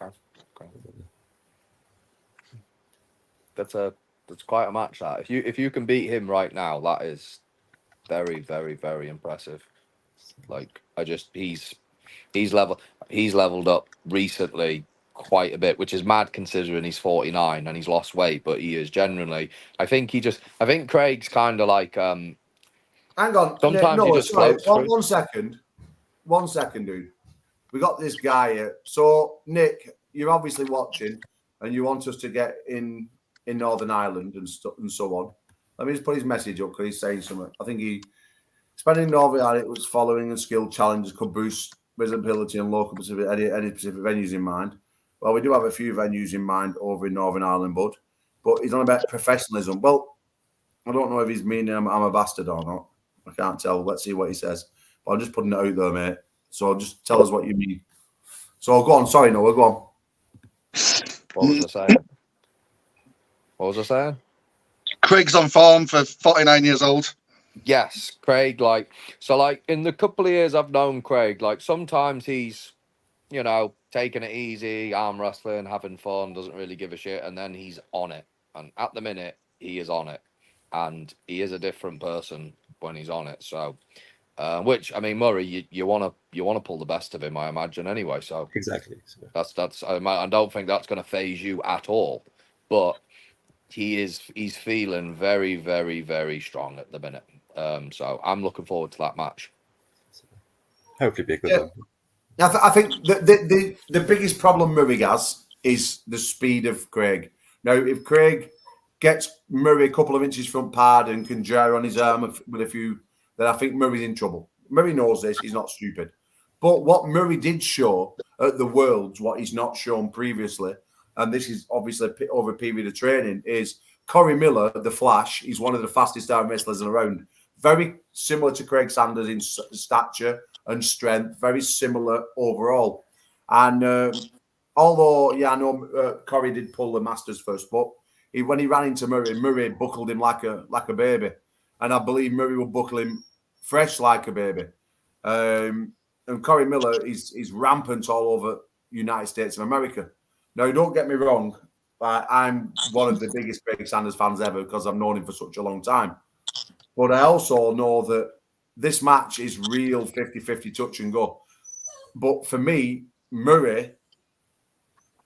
Okay. That's quite a match. That if you can beat him right now, that is very, very, very impressive. Like he's leveled up recently quite a bit, which is mad considering he's 49 and he's lost weight, but he is genuinely. I think Craig's kind of like. Hang on. Sometimes he just floats through. 1 second, dude. We got this guy here. So Nick, you're obviously watching, and you want us to get in Northern Ireland and so on. Let me just put his message up because he's saying something. I think spending Northern Ireland was following and skill challenges could boost visibility and local Pacific any specific venues in mind. Well, we do have a few venues in mind over in Northern Ireland, bud. But he's on about professionalism. Well, I don't know if he's meaning I'm a bastard or not. I can't tell. Let's see what he says. But I'm just putting it out there, mate. So just tell us what you mean. So go on. Sorry, Noah. Go on. What was I saying? Craig's on form for 49 years old. Yes, Craig. Like in the couple of years I've known Craig, like sometimes he's, taking it easy, arm wrestling, having fun, doesn't really give a shit, and then he's on it. And at the minute, he is on it, and he is a different person when he's on it. So, which I mean, Murray, you want to pull the best of him, I imagine, anyway. So exactly. That's. I don't think that's going to phase you at all, but he's feeling very, very, very strong at the minute. So I'm looking forward to that match. Hopefully, be a good one. I think the biggest problem Murray has is the speed of Craig. Now, if Craig gets Murray a couple of inches front pad and can jar on his arm with a few, then I think Murray's in trouble. Murray knows this. He's not stupid. But what Murray did show at the Worlds, what he's not shown previously, and this is obviously over a period of training, is Corey Miller, the Flash. He's one of the fastest arm wrestlers around. Very similar to Craig Sanders in stature and strength. Very similar overall. And although, I know Corey did pull the Masters first, but when he ran into Murray buckled him like a baby. And I believe Murray will buckle him fresh like a baby. And Corey Miller is rampant all over United States of America. Now, don't get me wrong. I'm one of the biggest Craig Sanders fans ever because I've known him for such a long time. But I also know that this match is real 50-50 touch and go. But for me, Murray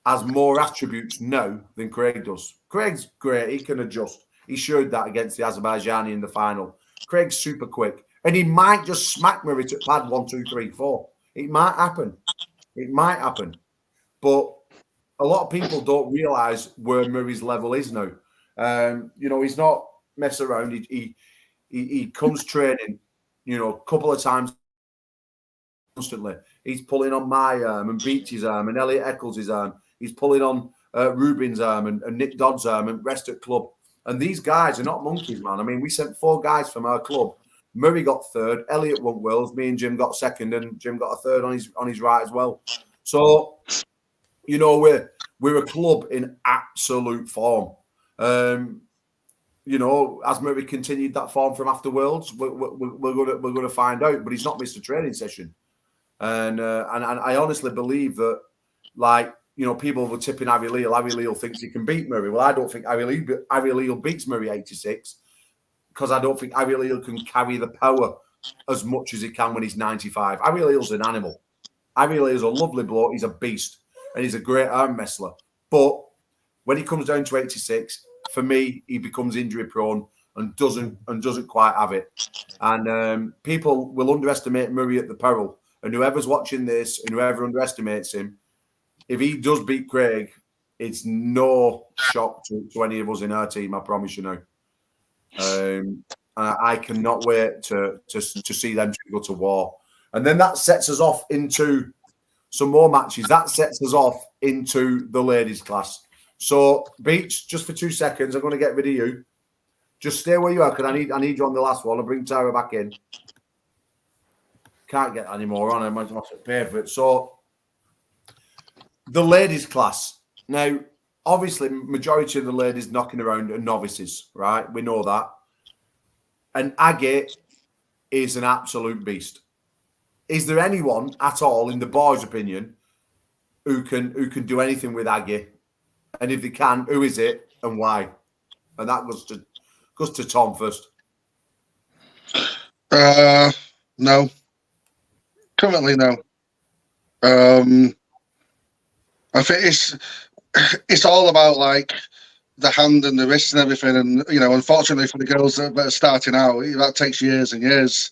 has more attributes now than Craig does. Craig's great. He can adjust. He showed that against the Azerbaijani in the final. Craig's super quick. And he might just smack Murray to pad 1, 2, 3, 4. It might happen. But a lot of people don't realise where Murray's level is now. He's not messing around. He comes training, a couple of times constantly. He's pulling on my arm and Beach's arm and Elliot Eccles' arm. He's pulling on Rubin's arm and Nick Dodd's arm and rest at club. And these guys are not monkeys, man. I mean, we sent 4 guys from our club Murray got third. Elliot won Worlds. Me and Jim got second, and Jim got a third on his right as well. So, you know, we're a club in absolute form. You know, as Murray continued that form from after Worlds, we're going to find out. But he's not missed a training session, and I honestly believe that, like, you know, people were tipping Harry Leal. Harry Leal thinks he can beat Murray. Well, I don't think Harry Leal beats Murray 86, because I don't think Harry Leal can carry the power as much as he can when he's 95. Harry Leal's an animal. Harry Leal's a lovely bloke. He's a beast, and he's a great arm wrestler. But when he comes down to 86, for me, he becomes injury prone and doesn't quite have it. And people will underestimate Murray at the peril. And whoever's watching this and whoever underestimates him, if he does beat Craig, it's no shock to any of us in our team. I promise you now. I cannot wait to see them go to war. And then that sets us off into some more matches. That sets us off into the ladies' class. So, Beach, just for 2 seconds, I'm going to get rid of you. Just stay where you are, because I need you on the last one. I'll bring Tara back in. Can't get any more on. I might have to pay for it. So, the ladies' class. Now, obviously, majority of the ladies knocking around are novices, right? We know that. And Aggie is an absolute beast. Is there anyone at all, in the boys' opinion, who can do anything with Aggie? And if they can, who is it and why? And that goes to Tom first. No. Currently, no. I think it's all about, like, the hand and the wrist and everything. And, you know, unfortunately for the girls that are starting out, that takes years and years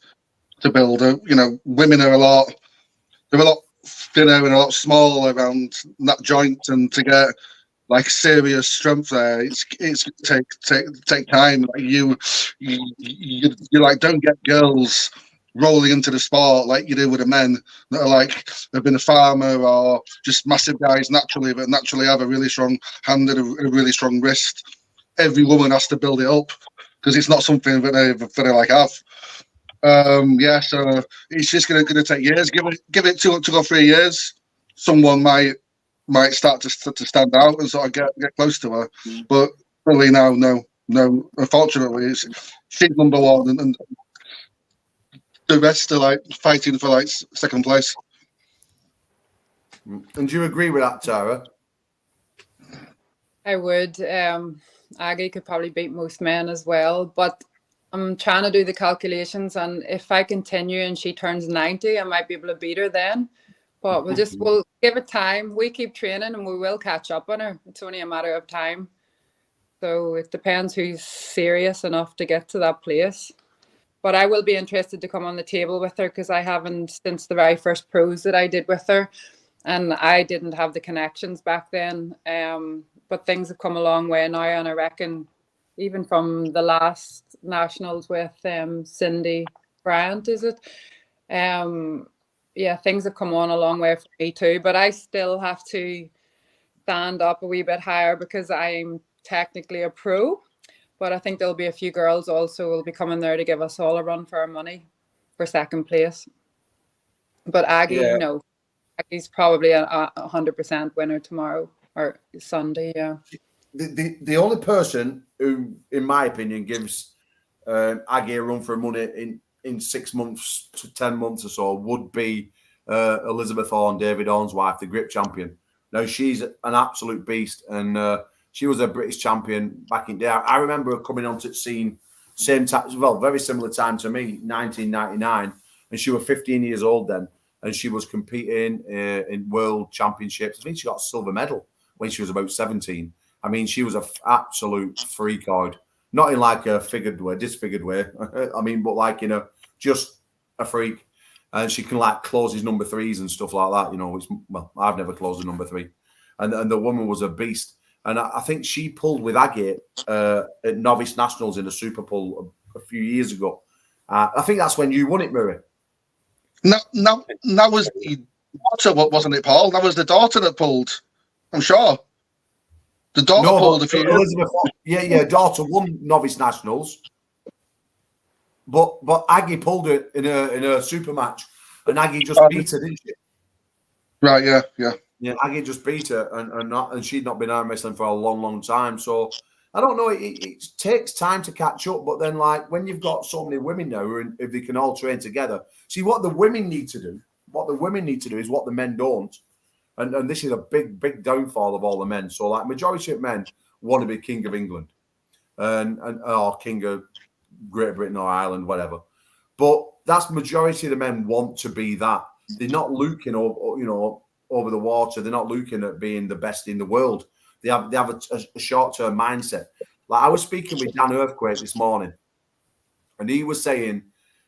to build. You know, women are a lot thinner and a lot smaller around that joint, and to get, like, serious strength there, it's take time. Like, you like, don't get girls rolling into the sport like you do with the men that are, like, have been a farmer or just massive guys naturally, but naturally have a really strong hand and a really strong wrist. Every woman has to build it up, because it's not something that they like have. So it's just gonna take years. Give it 2 or 3 years. Someone might start to stand out and sort of get close to her. But really now, no. Unfortunately, she's number one, and the rest are, like, fighting for, like, second place. And do you agree with that, Tara? I would. Aggie could probably beat most men as well, but I'm trying to do the calculations, and if I continue and she turns 90, I might be able to beat her then. But we'll give it time. We keep training and we will catch up on her. It's only a matter of time. So it depends who's serious enough to get to that place. But I will be interested to come on the table with her, because I haven't since the very first pros that I did with her, and I didn't have the connections back then. But things have come a long way now, and I reckon even from the last nationals with Cindy Bryant, is it? Things have come on a long way for me too. But I still have to stand up a wee bit higher, because I'm technically a pro. But I think there'll be a few girls also will be coming there to give us all a run for our money for second place. But Aggie, no. Aggie's probably a 100% winner tomorrow or Sunday, yeah. The only person who, in my opinion, gives Aggie a run for money in 6 months to 10 months or so would be Elizabeth Horn, David Horn's wife, the grip champion. Now, she's an absolute beast, and she was a British champion back in the day. I remember her coming onto the scene same time, well, very similar time to me, 1999, and she was 15 years old then, and she was competing in world championships. I think she got a silver medal when she was about 17. I mean, she was an absolute freak out, not in like a figured way, disfigured way. I mean, but like, you know, just a freak. And she can, like, close his number threes and stuff like that. You know, well, I've never closed a number three. And the woman was a beast. And I think she pulled with Aggie at Novice Nationals in a Super Pull a few years ago. I think that's when you won it, Murray. No, that was the daughter, wasn't it, Paul? That was the daughter that pulled, I'm sure. The daughter pulled a few years. Elizabeth, daughter won Novice Nationals. But Aggie pulled it in a super match, and Aggie just beat her, didn't she? Right, yeah. Yeah, Aggie just beat her, and she'd not been arm wrestling for a long, long time. So I don't know. It takes time to catch up, but then like when you've got so many women now, if they can all train together, see what the women need to do. What the women need to do is what the men don't, and this is a big downfall of all the men. So like majority of men want to be king of England, and or king of Great Britain or Ireland, whatever. But that's majority of the men want to be that. They're not looking over the water. They're not looking at being the best in the world. They have a short-term mindset. Like I was speaking with Dan Earthquake this morning, and he was saying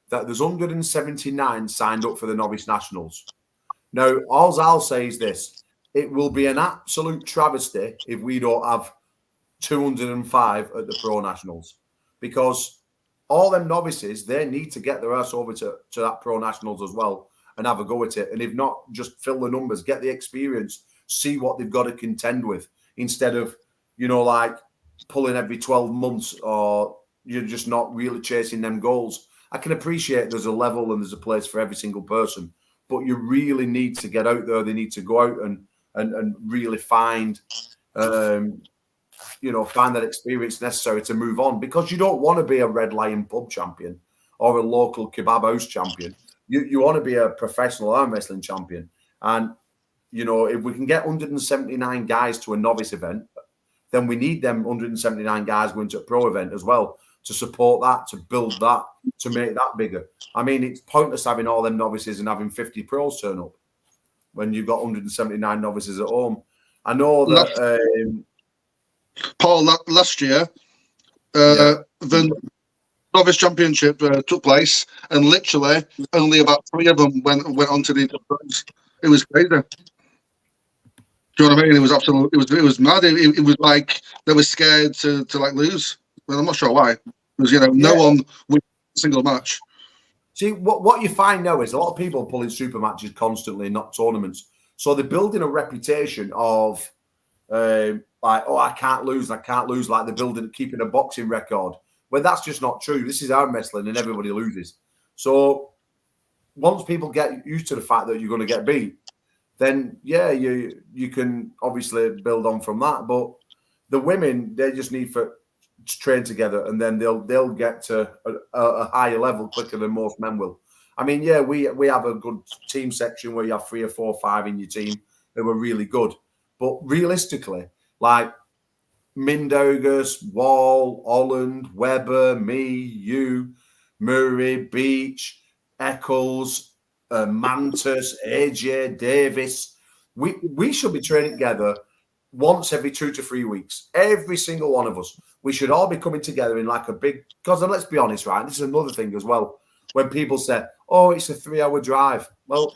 that there's 179 signed up for the novice nationals. Now, all I'll say is this: it will be an absolute travesty if we don't have 205 at the pro nationals, because all them novices, they need to get their ass over to that pro nationals as well and have a go at it. And if not, just fill the numbers, get the experience, see what they've got to contend with, instead of, like pulling every 12 months or you're just not really chasing them goals. I can appreciate there's a level and there's a place for every single person, but you really need to get out there. They need to go out and really find find that experience necessary to move on, because you don't want to be a Red Lion pub champion or a local kebab house champion. You want to be a professional arm wrestling champion. And, if we can get 179 guys to a novice event, then we need them 179 guys going to a pro event as well to support that, to build that, to make that bigger. I mean, it's pointless having all them novices and having 50 pros turn up when you've got 179 novices at home. I know that... Paul, last year, the novice championship took place, and literally only about 3 of them went on to the pros. It was crazy. Do you know what I mean? It was absolutely. It was mad. It was like they were scared to like lose. Well, I'm not sure why. It was no one wins a single match. See, what you find now is a lot of people pulling super matches constantly, not tournaments. So they're building a reputation of. I can't lose, like they're keeping a boxing record. Well, that's just not true. This is arm wrestling and everybody loses. So once people get used to the fact that you're going to get beat, then you can obviously build on from that. But the women, they just need to train together, and then they'll get to a higher level quicker than most men will. I mean, we have a good team section where you have 3 or 4 or 5 in your team who are really good. But realistically, like Mindaugas, Wall, Holland, Weber, me, you, Murray, Beach, Eccles, Mantis, AJ, Davis, we should be training together once every 2 to 3 weeks. Every single one of us. We should all be coming together in like a big... Because let's be honest, right? This is another thing as well. When people say, oh, it's a 3-hour drive. Well,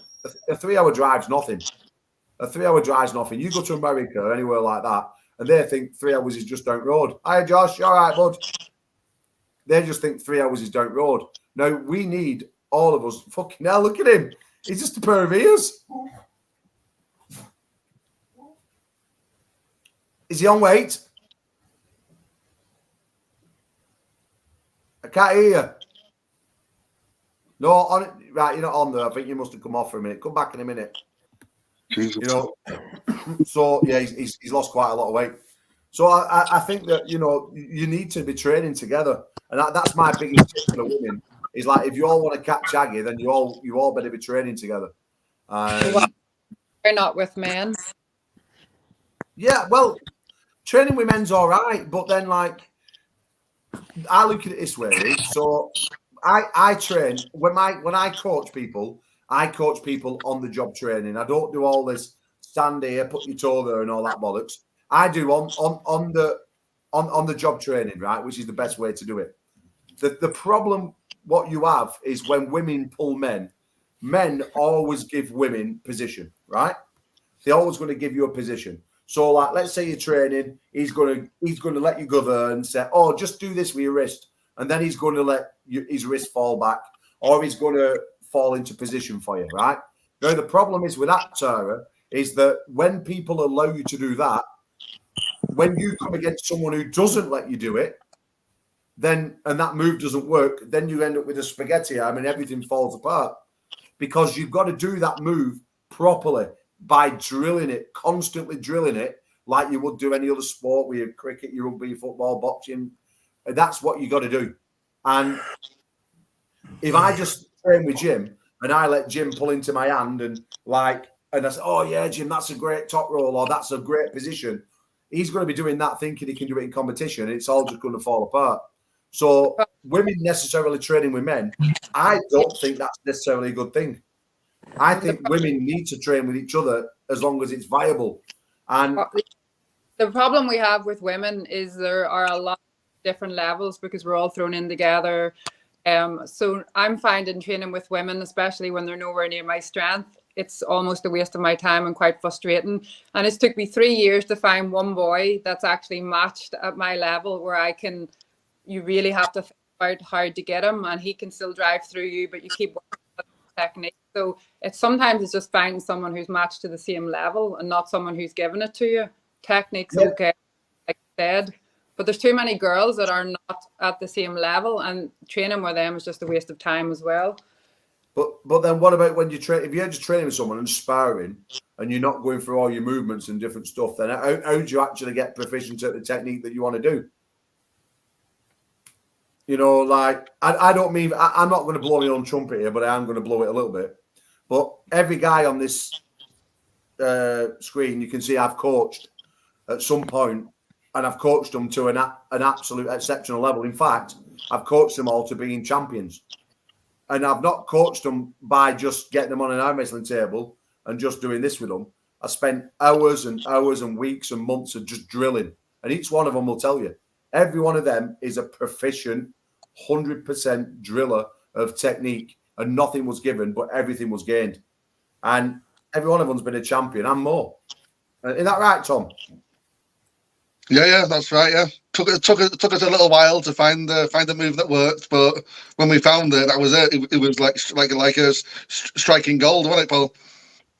a 3-hour drive's nothing. A 3-hour drive's nothing. You go to America or anywhere like that, and they think 3 hours is just down road. Hi, Josh. You all right, bud? They just think 3 hours is down road. Now, we need all of us. Fucking hell, look at him. He's just a pair of ears. Is he on weight? I can't hear you. No, right, you're not on there. I think you must have come off for a minute. Come back in a minute. So yeah, he's lost quite a lot of weight. So I think that you need to be training together, and that's my biggest tip for the women. Is like, if you all want to catch Aggie, then you all better be training together. They're not with men. Yeah, well, training with men's all right, but then like I look at it this way. So I train when I coach people. I coach people on the job training. I don't do all this stand here, put your toe there, and all that bollocks. I do on the job training, right, which is the best way to do it. The problem what you have is when women pull men always give women position, right? They're always going to give you a position. So, like, let's say you're training, he's going to let you go there and say, "Oh, just do this with your wrist," and then he's going to let his wrist fall back, or he's going to fall into position for you, right? Now, the problem is with that, Tara, is that when people allow you to do that, when you come against someone who doesn't let you do it, then and that move doesn't work, then you end up with a spaghetti arm and everything falls apart because you've got to do that move properly by drilling it, constantly drilling it like you would do any other sport with your cricket, your rugby, your football, boxing. That's what you got to do. And if I just train with Jim and I let Jim pull into my hand and I say, oh yeah, Jim, that's a great top roll or that's a great position, he's going to be doing that thinking he can do it in competition. It's all just going to fall apart. So women necessarily training with men, I don't think that's necessarily a good thing. I think women need to train with each other as long as it's viable. And the problem we have with women is there are a lot of different levels because we're all thrown in together. So I'm finding training with women, especially when they're nowhere near my strength, it's almost a waste of my time and quite frustrating. And it's took me 3 years to find one boy that's actually matched at my level where you really have to think about how to get him and he can still drive through you, but you keep working on the technique. So sometimes it's just finding someone who's matched to the same level and not someone who's giving it to you. Technique's okay, like I said, but there's too many girls that are not at the same level, and training with them is just a waste of time as well. But then what about when you train? If you're just training with someone and sparring, and you're not going through all your movements and different stuff, then how do you actually get proficient at the technique that you want to do? You know, like I don't mean I'm not going to blow my own trumpet here, but I am going to blow it a little bit. But every guy on this screen, you can see I've coached at some point, and I've coached them to an absolute exceptional level. In fact, I've coached them all to being champions. And I've not coached them by just getting them on an arm wrestling table and just doing this with them. I spent hours and hours and weeks and months of just drilling. And each one of them will tell you, every one of them is a proficient 100% driller of technique, and nothing was given, but everything was gained. And every one of them's been a champion and more. Is that right, Tom? Yeah, that's right. Yeah, took us a little while to find the move that worked, but when we found it, that was it. It was like a striking gold, wasn't it, Paul?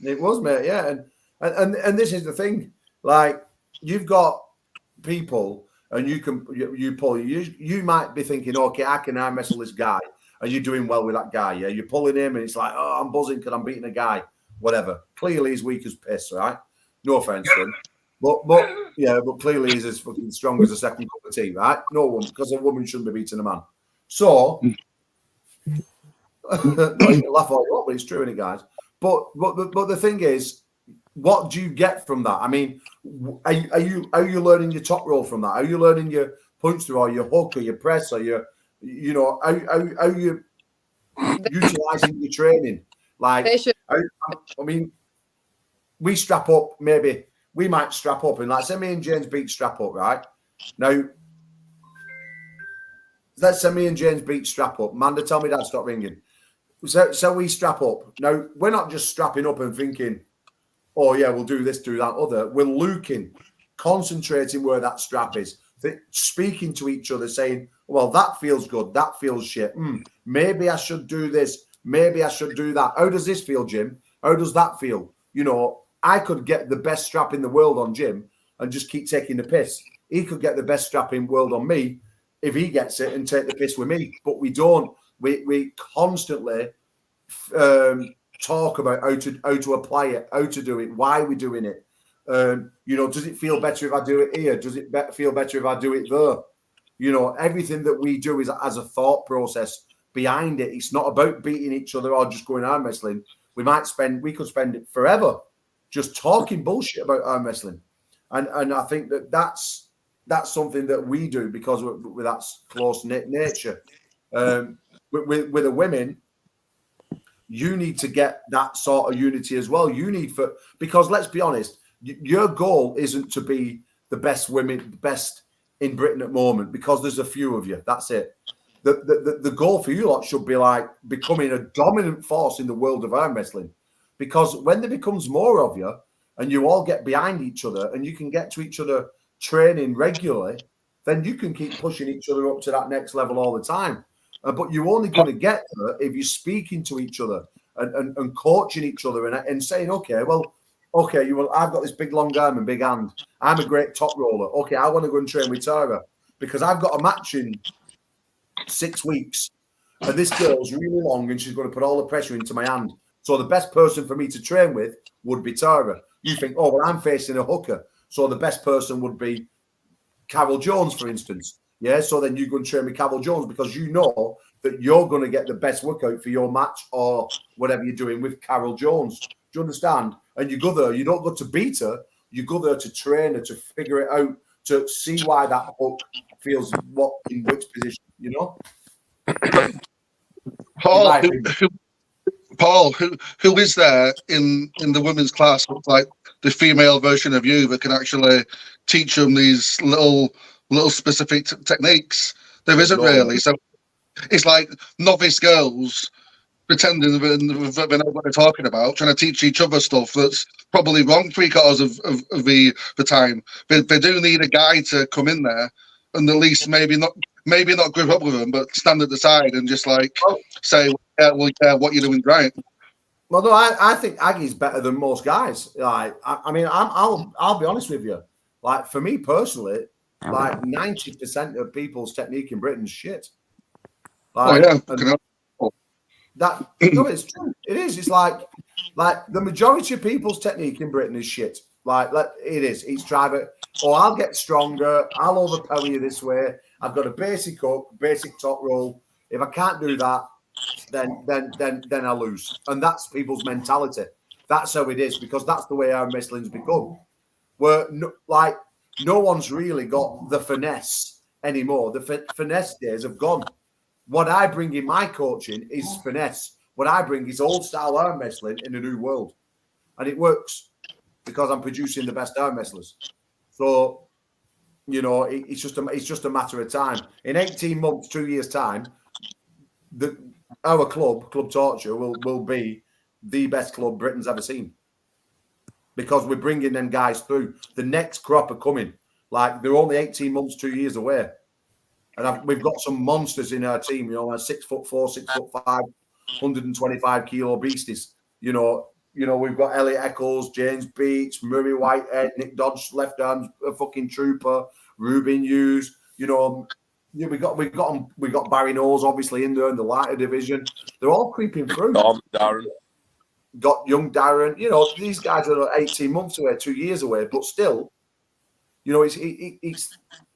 It was, mate. Yeah, and this is the thing. Like, you've got people, and Paul, you might be thinking, okay, I can arm wrestle this guy, and you're doing well with that guy. Yeah, you're pulling him, and it's like, oh, I'm buzzing because I'm beating a guy. Whatever. Clearly, he's weak as piss, right? No offense to him. But clearly he's as fucking strong as a second cup of tea, right? No one, because a woman shouldn't be beating a man. So, no, you can laugh all you want, but it's true, isn't it, guys? But the thing is, what do you get from that? I mean, are you learning your top roll from that? Are you learning your punch through or your hook or your press or your, are you utilizing your training? Like, I mean, we strap up maybe. We might strap up and like say me and James beat strap up, right? Now, let's say me and James beat strap up. Manda, tell me that stop ringing. So we strap up. Now, we're not just strapping up and thinking, oh yeah, we'll do this, do that, other. We're looking, concentrating where that strap is, speaking to each other, saying, well, that feels good, that feels shit. Maybe I should do this, maybe I should do that. How does this feel, Jim? How does that feel? You know, I could get the best strap in the world on Jim and just keep taking the piss. He could get the best strap in the world on me if he gets it and take the piss with me. But we don't. We constantly talk about how to apply it, how to do it, why we're doing it. Does it feel better if I do it here? Does it feel better if I do it there? You know, everything that we do is as a thought process behind it. It's not about beating each other or just going arm wrestling. We could spend it forever just talking bullshit about arm wrestling, and I think that's something that we do because we're that close knit nature. With the women, you need to get that sort of unity as well. Because let's be honest, your goal isn't to be the best in Britain at the moment because there's a few of you. That's it. The goal for you lot should be like becoming a dominant force in the world of arm wrestling. Because when there becomes more of you and you all get behind each other and you can get to each other training regularly, then you can keep pushing each other up to that next level all the time. But you're only going to get there if you're speaking to each other and coaching each other and saying, I've got this big long arm and big hand. I'm a great top roller. Okay, I want to go and train with Tara because I've got a matching 6 weeks. And this girl's really long and she's going to put all the pressure into my hand. So the best person for me to train with would be Tara. You think, oh, well, I'm facing a hooker. So the best person would be Carol Jones, for instance. Yeah, so then you go and train with Carol Jones because you know that you're going to get the best workout for your match or whatever you're doing with Carol Jones. Do you understand? And you go there, you don't go to beat her, you go there to train her, to figure it out, to see why that hook feels what in which position, you know? Paul, who is there in the women's class, like the female version of you, that can actually teach them these little specific techniques? There isn't really. So it's like novice girls pretending they know what they're talking about, trying to teach each other stuff that's probably wrong 3/4 of the time. They do need a guy to come in there and at least maybe not group up with them, but stand at the side and just like say, yeah, what you're doing right. Well, no, I think Aggie's better than most guys. Like, I mean, I'll be honest with you. Like, for me personally, like 90% of people's technique in Britain's shit. Like, that no, it's true. It is. It's like the majority of people's technique in Britain is shit. Like it is. It's try it. Oh, I'll get stronger. I'll overpower you this way. I've got a basic hook, basic top roll. If I can't do that, then I lose. And that's people's mentality. That's how it is because that's the way our wrestling's become. Where no one's really got the finesse anymore. The finesse days have gone. What I bring in my coaching is finesse. What I bring is old style arm wrestling in a new world. And it works because I'm producing the best arm wrestlers. So, you know, it's just a matter of time. In 18 months, 2 years' time, our Club Torture, will be the best club Britain's ever seen. Because we're bringing them guys through. The next crop are coming. Like, they're only 18 months, 2 years away. And we've got some monsters in our team, you know, like 6'4", 6'5", 125 kilo beasties. You know, we've got Elliot Eccles, James Beach, Murray Whitehead, Nick Dodge, left arm, a fucking trooper, Ruben Hughes. You know, we got Barry Knowles obviously in there in the lighter division. They're all creeping through. Darren. Got young Darren. You know, these guys are 18 months away, 2 years away, but still, you know, it's.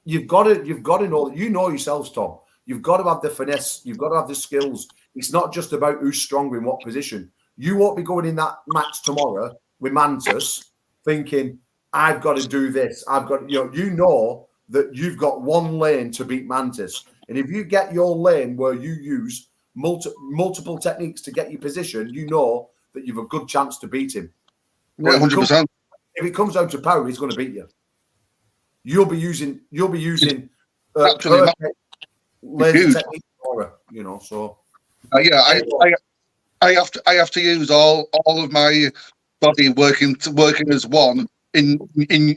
You've got to know, you know yourselves, Tom. You've got to have the finesse. You've got to have the skills. It's not just about who's stronger in what position. You won't be going in that match tomorrow with Mantis thinking, I've got to do this. You know that you've got one lane to beat Mantis. And if you get your lane where you use multiple techniques to get your position, you know that you've a good chance to beat him. Yeah, 100%. If it comes down to power, he's going to beat you. You'll be using laser technique for it, you know. So yeah, I have to use all of my body working as one in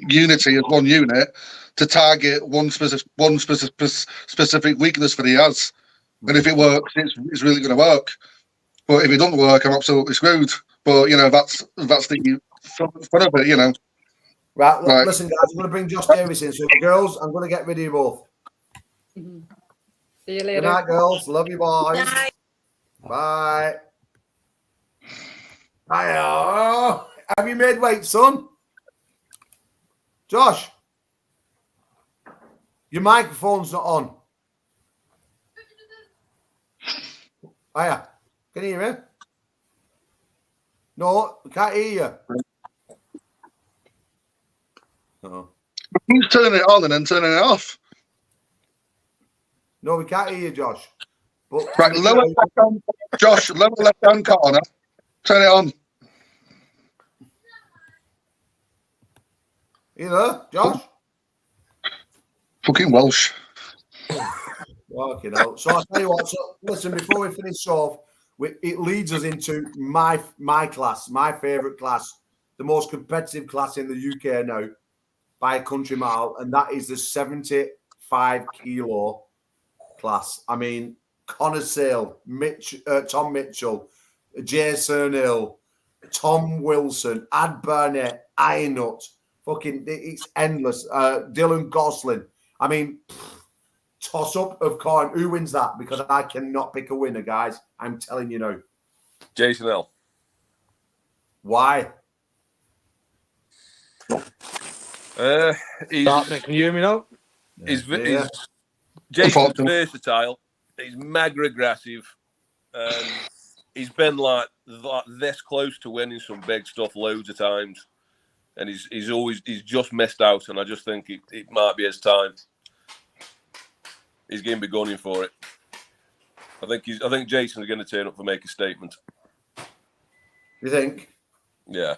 unity as one unit to target one specific weakness for the Az. And if it works, it's really going to work. But if it doesn't work, I'm absolutely screwed. But you know, that's the fun of it, you know. Right, listen, guys, I'm going to bring Josh Davis in. So, girls, I'm going to get rid of you both. See you later. Good night, girls. Love you, boys. Bye. Bye. Have you made weight, son? Josh, your microphone's not on. Hiya. Can you hear me? No, we can't hear you. No. Who's turning it on and then turning it off? No, we can't hear you, Josh. But right, lower left hand corner. Turn it on. You there, Josh? Fucking Welsh. Okay, now. So I'll tell you what. So listen, before we finish off, it leads us into my class, my favourite class, the most competitive class in the UK now, by a country mile, and that is the 75 kilo class. I mean, Connor Sale, Tom Mitchell, Jason Hill, Tom Wilson, Ad Burnett, Ironut, fucking, it's endless. Dylan Gosling. I mean, toss up of coin. Who wins that? Because I cannot pick a winner, guys. I'm telling you now. Jason L. Why? He's Can you hear me now? Yeah. Jason's versatile. He's mega aggressive. He's been like this close to winning some big stuff loads of times, and he's just missed out. And I just think it might be his time. He's going to be gunning for it. I think Jason's going to turn up to make a statement. You think? Yeah.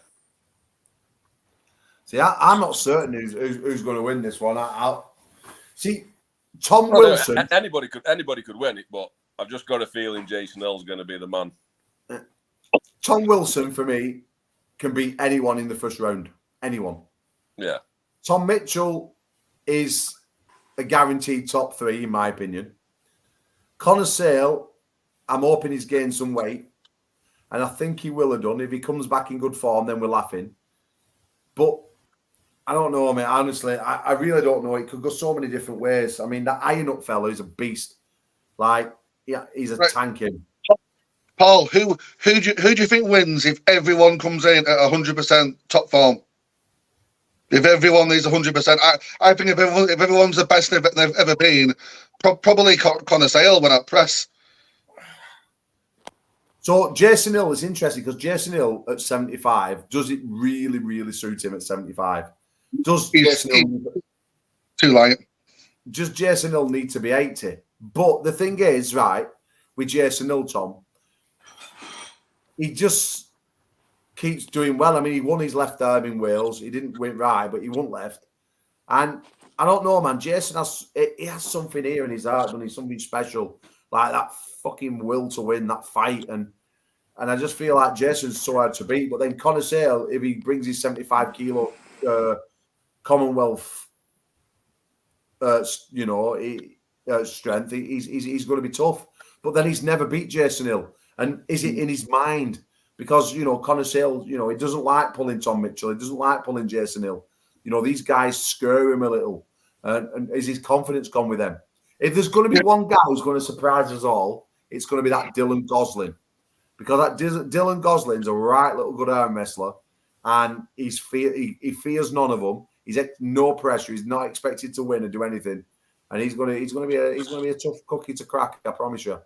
See, I'm not certain who's going to win this one. I'll see. Tom Wilson. Anybody could win it, but I've just got a feeling Jason L's going to be the man. Tom Wilson, for me, can beat anyone in the first round. Anyone. Yeah. Tom Mitchell is a guaranteed top 3, in my opinion. Connor Sale, I'm hoping he's gained some weight. And I think he will have done. If he comes back in good form, then we're laughing. But I don't know, mate. Honestly, I really don't know. It could go so many different ways. I mean, that Iron Up fella is a beast. Like, yeah, he's a tanking. Paul, who do you think wins if everyone comes in at 100% top form? If everyone is 100%, I think if everyone's the best they've ever been, probably Connor Sale when at press. So Jason Hill is interesting because Jason Hill at 75, does it really, really suit him at 75? Does Jason Hill need to be 80? But the thing is, right, with Jason Hill, Tom, he just keeps doing well. I mean, he won his left arm in Wales. He didn't win right, but he won left. And I don't know, man. Jason has something here in his heart, doesn't he? Something special, like that fucking will to win that fight. And I just feel like Jason's so hard to beat. But then Connor Sale, if he brings his 75 kilo Commonwealth, strength, he's going to be tough. But then he's never beat Jason Hill. And is it in his mind? Because, Connor Sale, he doesn't like pulling Tom Mitchell. He doesn't like pulling Jason Hill. These guys scare him a little. And is his confidence gone with them? If there's going to be one guy who's going to surprise us all, it's going to be that Dylan Gosling. Because that Dylan Gosling's a right little good arm wrestler. And he fears none of them. He's no pressure. He's not expected to win and do anything. And he's going to be a tough cookie to crack, I promise you.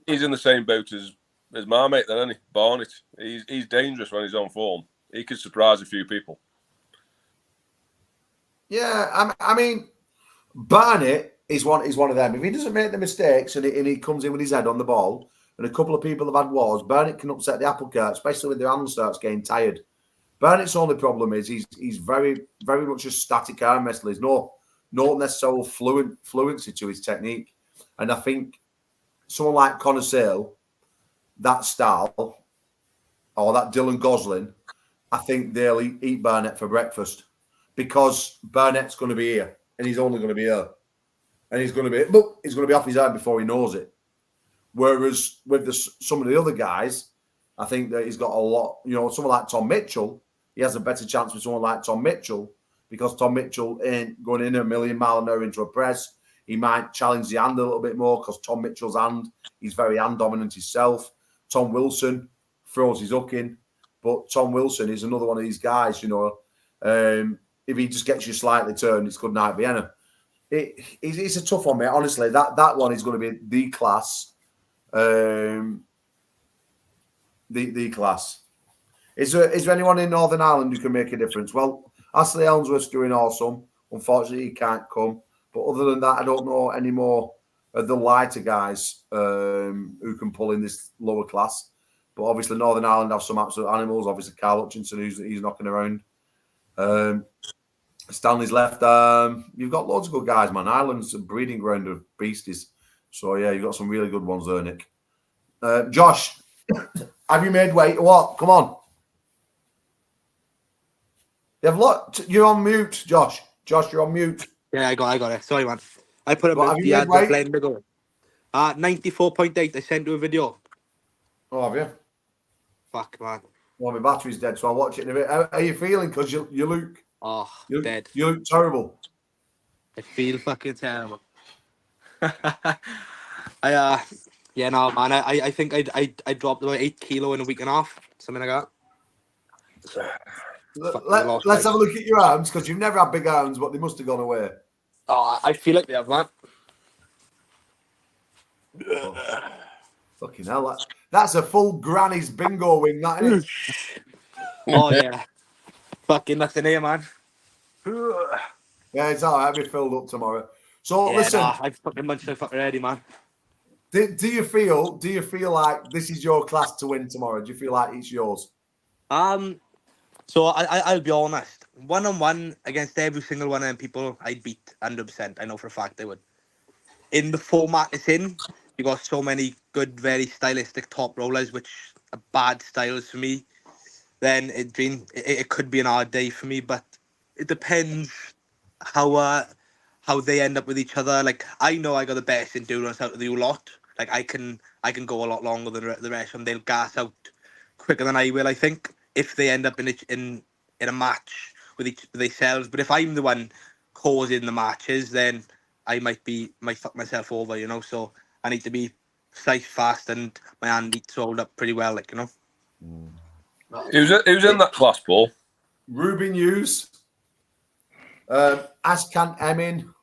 He's in the same boat as my mate, then, isn't he? Barnett. He's dangerous when he's on form. He could surprise a few people. Yeah, I mean, Barnett is one of them. If he doesn't make the mistakes and he comes in with his head on the ball, and a couple of people have had wars, Barnett can upset the apple cart, especially when their hand starts getting tired. Barnett's only problem is he's very, very much a static arm wrestler. There's no necessarily fluency to his technique. And I think someone like Connor Sale, that style, or that Dylan Gosling, I think they'll eat Barnett for breakfast because Barnett's going to be here and he's only going to be here. And he's going to be off his head before he knows it. Whereas with some of the other guys, I think that he's got a lot, someone like Tom Mitchell, he has a better chance with someone like Tom Mitchell because Tom Mitchell ain't going in a million mile an hour into a press. He might challenge the hand a little bit more because Tom Mitchell's hand, he's very hand dominant himself. Tom Wilson throws his hook in, but Tom Wilson is another one of these guys, if he just gets you slightly turned, it's good night, Vienna. It's a tough one, mate. Honestly, that one is going to be the class. The class. Is there anyone in Northern Ireland who can make a difference? Well, Ashley Ellsworth's doing awesome. Unfortunately, he can't come. But other than that, I don't know any more of the lighter guys who can pull in this lower class. But obviously, Northern Ireland have some absolute animals. Obviously, Carl Hutchinson, he's knocking around. Stanley's left. You've got loads of good guys, man. Ireland's a breeding ground of beasties. So, yeah, you've got some really good ones there, Nick. Josh, have you made weight or what? Come on. You're on mute, Josh. Josh, you're on mute. Yeah, I got it. Sorry, man. I put him What, in the ad with Glenn Biggle. 94.8. I sent you a video. Oh, have you? Fuck, man. Well, my battery's dead, so I'll watch it in a bit. How are you feeling? Because you look... Oh, dead. You look terrible. I feel fucking terrible. Yeah, no, man. I think I dropped about 8 kilo in a week and a half, something like that. Let's have a look at your arms, because you've never had big arms, but they must have gone away. Oh, I feel like they have, man. Oh, fucking hell, that's a full granny's bingo wing, that, isn't it? Oh yeah, fucking nothing here, man. Yeah, it's all right. I'll be filled up tomorrow. So Yeah, listen, nah, I fucking munched so fucking ready, man. do you feel like this is your class to win tomorrow? Do you feel like it's yours? So I'll be honest. 1-on-1 against every single one of them people, I'd beat 100%. I know for a fact I would. In the format it's in, you got so many good, very stylistic top rollers, which are bad styles for me. Then it could be an hard day for me, but it depends how they end up with each other. Like, I know I got the best endurance out of the lot. Like, I can go a lot longer than the rest of them. They'll gas out quicker than I will, I think, if they end up in a match with themselves. But if I'm the one causing the matches, then I might fuck myself over, you know. So I need to be safe, fast, and my hand needs to hold up pretty well, like, you know. Who's in that class, Paul? Ruben Hughes, Askan Emin,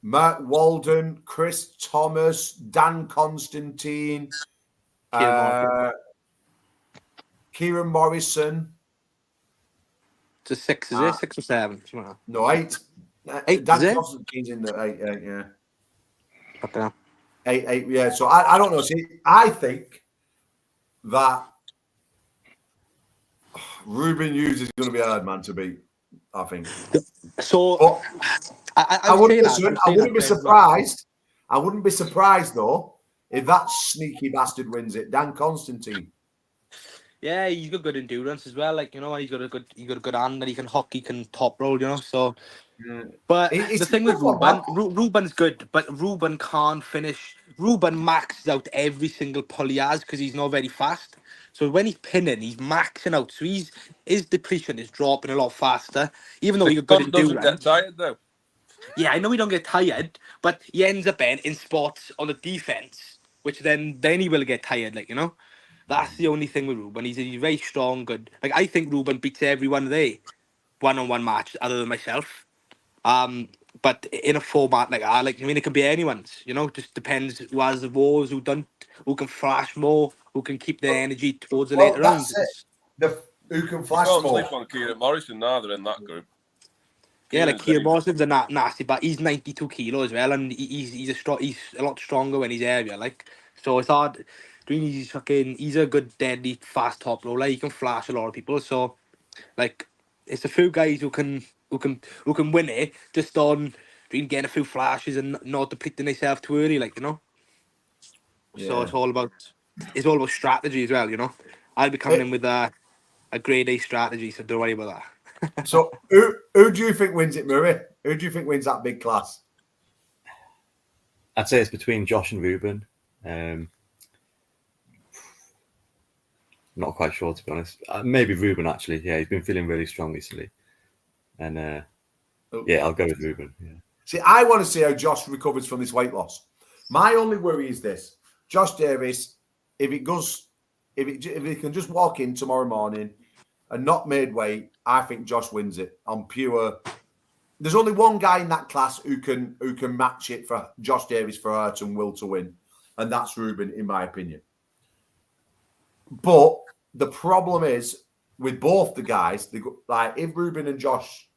Mark Walden, Chris Thomas, Dan Constantine, Kieran Morrison. It's a 6, is it? 6 or 7? No, 8. 8, Dan Constantine's in the 8, yeah. Okay. 8, yeah. So I don't know. See, I think that Ruben Hughes is going to be a hard man to beat, I think. So but I wouldn't be surprised. Well. I wouldn't be surprised though if that sneaky bastard wins it. Dan Constantine. Yeah, he's got good endurance as well. Like, you know, he's got a good hand, and he can hockey, can top roll, you know. So, but the thing with Ruben's good, but Ruben can't finish. Ruben maxes out every single pull he has because he's not very fast. So when he's pinning, he's maxing out. So his depletion is dropping a lot faster, even though he's got good endurance. Doesn't get tired though. Yeah, I know he don't get tired, but he ends up in spots on the defense, which then he will get tired, like, you know. That's the only thing with Ruben. He's very strong, good. Like, I think Ruben beats everyone there, 1-on-1 match, other than myself. But in a format like that, like, I mean, it can be anyone's. You know, just depends who has the wars, who can flash more, who can keep their energy towards the later rounds. Who can flash Don't more? sleep on Kieran Morrison neither in that group. Yeah, like Kieran Morrison's a nasty, but he's 92 kilos as well, and he's a lot stronger when he's area. Like, so it's hard. He's a good deadly fast top roller. He can flash a lot of people. So, like, it's a few guys who can win it just on getting a few flashes and not depleting themselves too early. Like, you know. Yeah. So it's all about strategy as well. You know, I'll be coming in with a grade A strategy, so don't worry about that. So who do you think wins it, Murray? Who do you think wins that big class? I'd say it's between Josh and Ruben. Not quite sure, to be honest. Maybe Ruben, actually. Yeah, he's been feeling really strong recently. And yeah, I'll go with Ruben. Yeah. See, I want to see how Josh recovers from this weight loss. My only worry is this: Josh Davis, if he can just walk in tomorrow morning and not made weight, I think Josh wins it on pure. There's only one guy in that class who can match it for Josh Davis for heart and will to win, and that's Ruben, in my opinion. But the problem is with both the guys, like if Ruben and Josh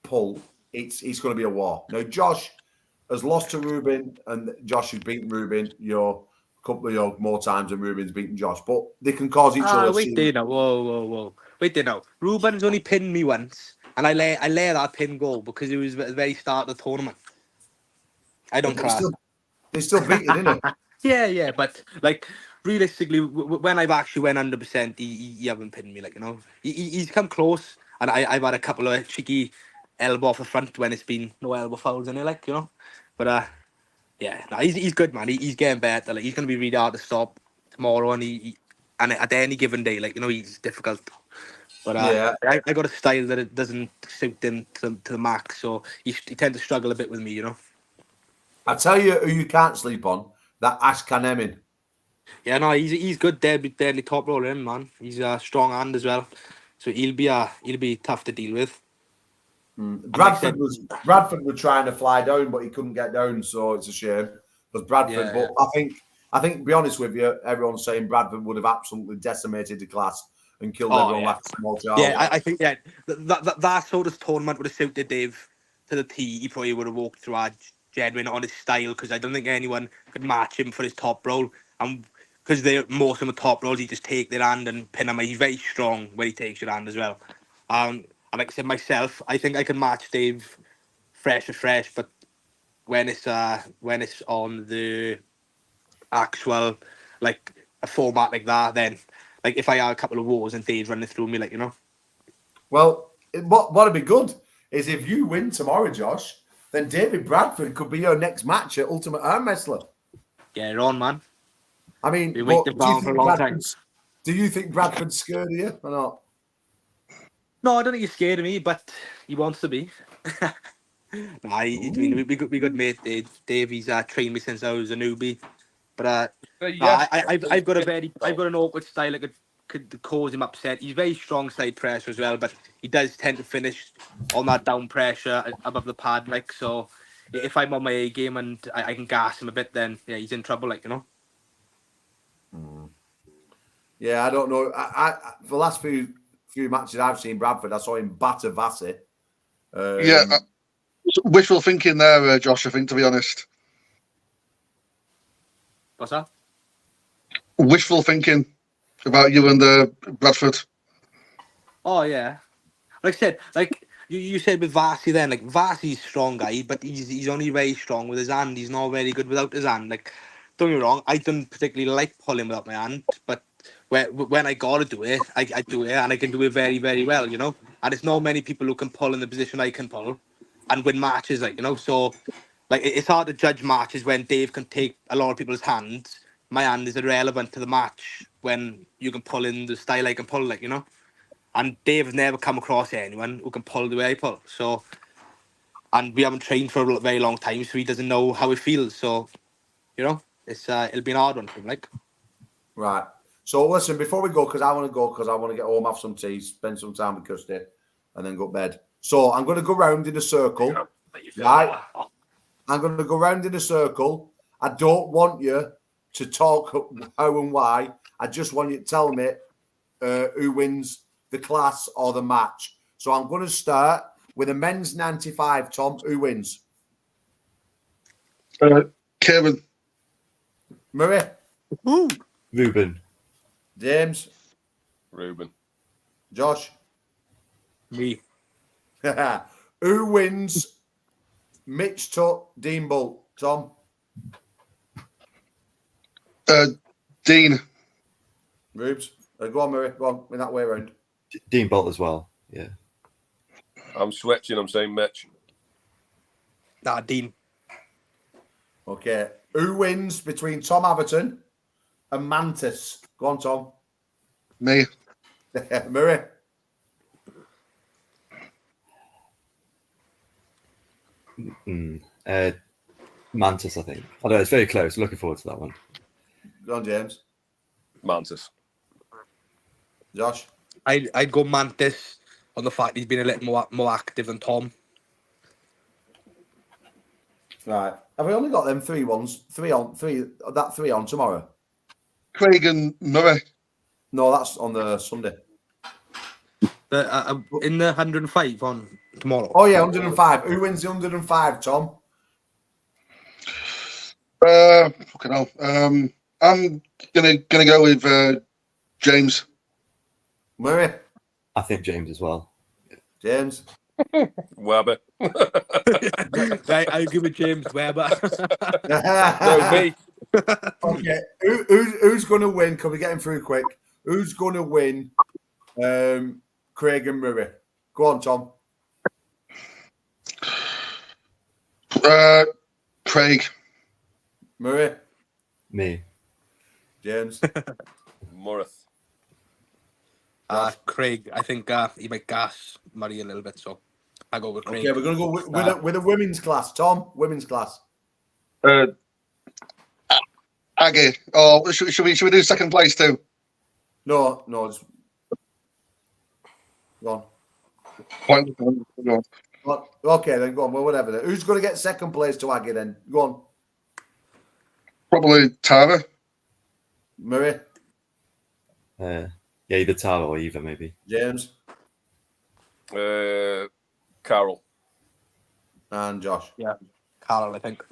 pull, it's going to be a war. Now Josh has lost to Ruben, and Josh has beaten Ruben, a couple of more times than Ruben's beaten Josh. But they can cause each other. Wait there now. Whoa. Wait there now. Ruben's only pinned me once, and I let that pin go because it was at the very start of the tournament. I don't care. They still beat it, didn't it? Yeah, but like realistically, when I've actually went 100%, he haven't pinned me. Like, you know, he's come close, and I've had a couple of cheeky elbow off the front when it's been no elbow fouls in it, like, you know. But yeah, no, he's good, man. He's getting better. Like, he's gonna be really hard to stop tomorrow, and at any given day, like, you know, he's difficult. But yeah. I got a style that it doesn't suit him to the max, so he tends to struggle a bit with me, you know. I tell you who you can't sleep on, that Ashkan Emin. Yeah, no, he's good. Deadly top roller, him, man. He's a strong hand as well, so he'll be tough to deal with. Bradford was trying to fly down, but he couldn't get down, so it's a shame. Because Bradford, but I think, to be honest with you, everyone's saying Bradford would have absolutely decimated the class and killed everyone like a small child. Yeah, I think that sort of tournament would have suited Dave to the T. He probably would have walked through our genuine on his style, because I don't think anyone could match him for his top roll. And because most of the top rolls, he just take their hand and pin him. He's very strong when he takes your hand as well. And like I said myself, I think I can match Dave fresh, but when it's on the actual, like, a format like that, then, like, if I had a couple of wars and Dave's running through me, like, you know. Well, what'd be good is if you win tomorrow, Josh, then David Bradford could be your next match at Ultimate Arm Wrestler. Yeah, you're on, man. I mean, do you think Bradford's scared of you or not? No, I don't think he's scared of me, but he wants to be. We good mate, Dave. He's trained me since I was a newbie. But I've got an awkward style that could cause him upset. He's very strong side pressure as well, but he does tend to finish on that down pressure above the pad, like, so. If I'm on my A game and I can gas him a bit, then yeah, he's in trouble, like, you know. Yeah, I don't know. I for the last few matches I've seen Bradford, I saw him batter Vassy. Wishful thinking there, Josh, I think, to be honest. What's that? Wishful thinking about you and Bradford. Oh, yeah. Like I said, like you said with Vassy then, like, Vassy's a strong guy, but he's only very strong with his hand. He's not very good without his hand. Like, don't get me wrong, I don't particularly like pulling without my hand, but when I gotta do it, I do it, and I can do it very, very well, you know. And it's not many people who can pull in the position I can pull and win matches, like, you know. So, like, it's hard to judge matches when Dave can take a lot of people's hands. My hand is irrelevant to the match when you can pull in the style I can pull, like, you know. And Dave has never come across anyone who can pull the way I pull. So, and we haven't trained for a very long time, so he doesn't know how it feels. So, you know, it'll be an hard one for him, like. Right. So listen, before we go, because I want to get home, have some tea, spend some time with Kirsty, and then go to bed. So I'm going to go round in a circle. Right. I'm going to go round in a circle. I don't want you to talk how and why. I just want you to tell me who wins the class or the match. So I'm going to start with a men's 95. Tom, who wins? Kevin. Murray. Ruben. James. Ruben. Josh. Me. Who wins Mitch Tutt, Dean Bolt? Tom. Dean. Rubes. Go on, Murray. Go on, in that way around. Dean Bolt as well. Yeah. I'm switching. I'm saying Mitch. Nah, Dean. Okay. Who wins between Tom Averton and Mantis? Go on, Tom. Me. Murray. Mantis, I think. I don't know, it's very close. Looking forward to that one. Go on, James. Mantis. Josh. I'd go Mantis on the fact he's been a little more active than Tom. Right. Have we only got them three on tomorrow? Craig and Murray. No, that's on the Sunday. In the 105 on tomorrow. Oh yeah, 105. Who wins the 105, Tom? Fucking hell. I'm gonna go with James. Murray. I think James as well. James. Weber. Right, I'll give it James Weber. No, me. Okay. Who's going to win? Can we get him through quick? Who's going to win? Craig and Murray. Go on, Tom. Craig. Murray. Me. James. Murray. Craig. I think he might gas Murray a little bit, so I go with Craig. Okay, we're going to go with a women's class. Tom, women's class. Aggie. Oh, should we do second place too? No. Just... Go on. Point. Well, okay, then go on. Well, whatever. Then. Who's going to get second place to Aggie then? Go on. Probably Tara. Murray. Yeah, either Tara or Eva, maybe. James. Carol. And Josh. Yeah, Carol, I think.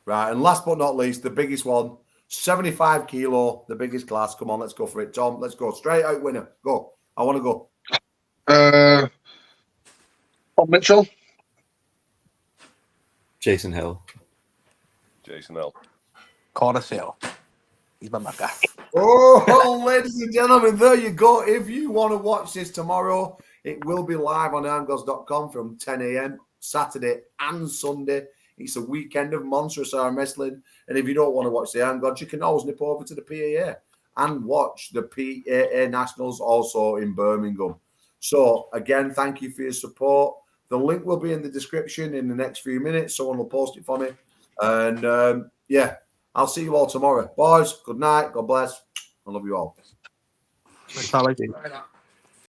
Right, and last but not least, the biggest one, 75 kilo, the biggest class. Come on, let's go for it. Tom, let's go. Straight out winner. Go. I want to go. Tom Mitchell. Jason Hill. Jason L. Corner sale. He's my mucker. Oh, ladies and gentlemen, there you go. If you want to watch this tomorrow, it will be live on armgods.com from 10 a.m. Saturday and Sunday. It's a weekend of monstrous arm wrestling. And if you don't want to watch the Arm Gods, you can always nip over to the PAA and watch the PAA Nationals also in Birmingham. So, again, thank you for your support. The link will be in the description in the next few minutes. Someone will post it for me. And, yeah, I'll see you all tomorrow. Boys, good night. God bless. I love you all. Thanks, Alex.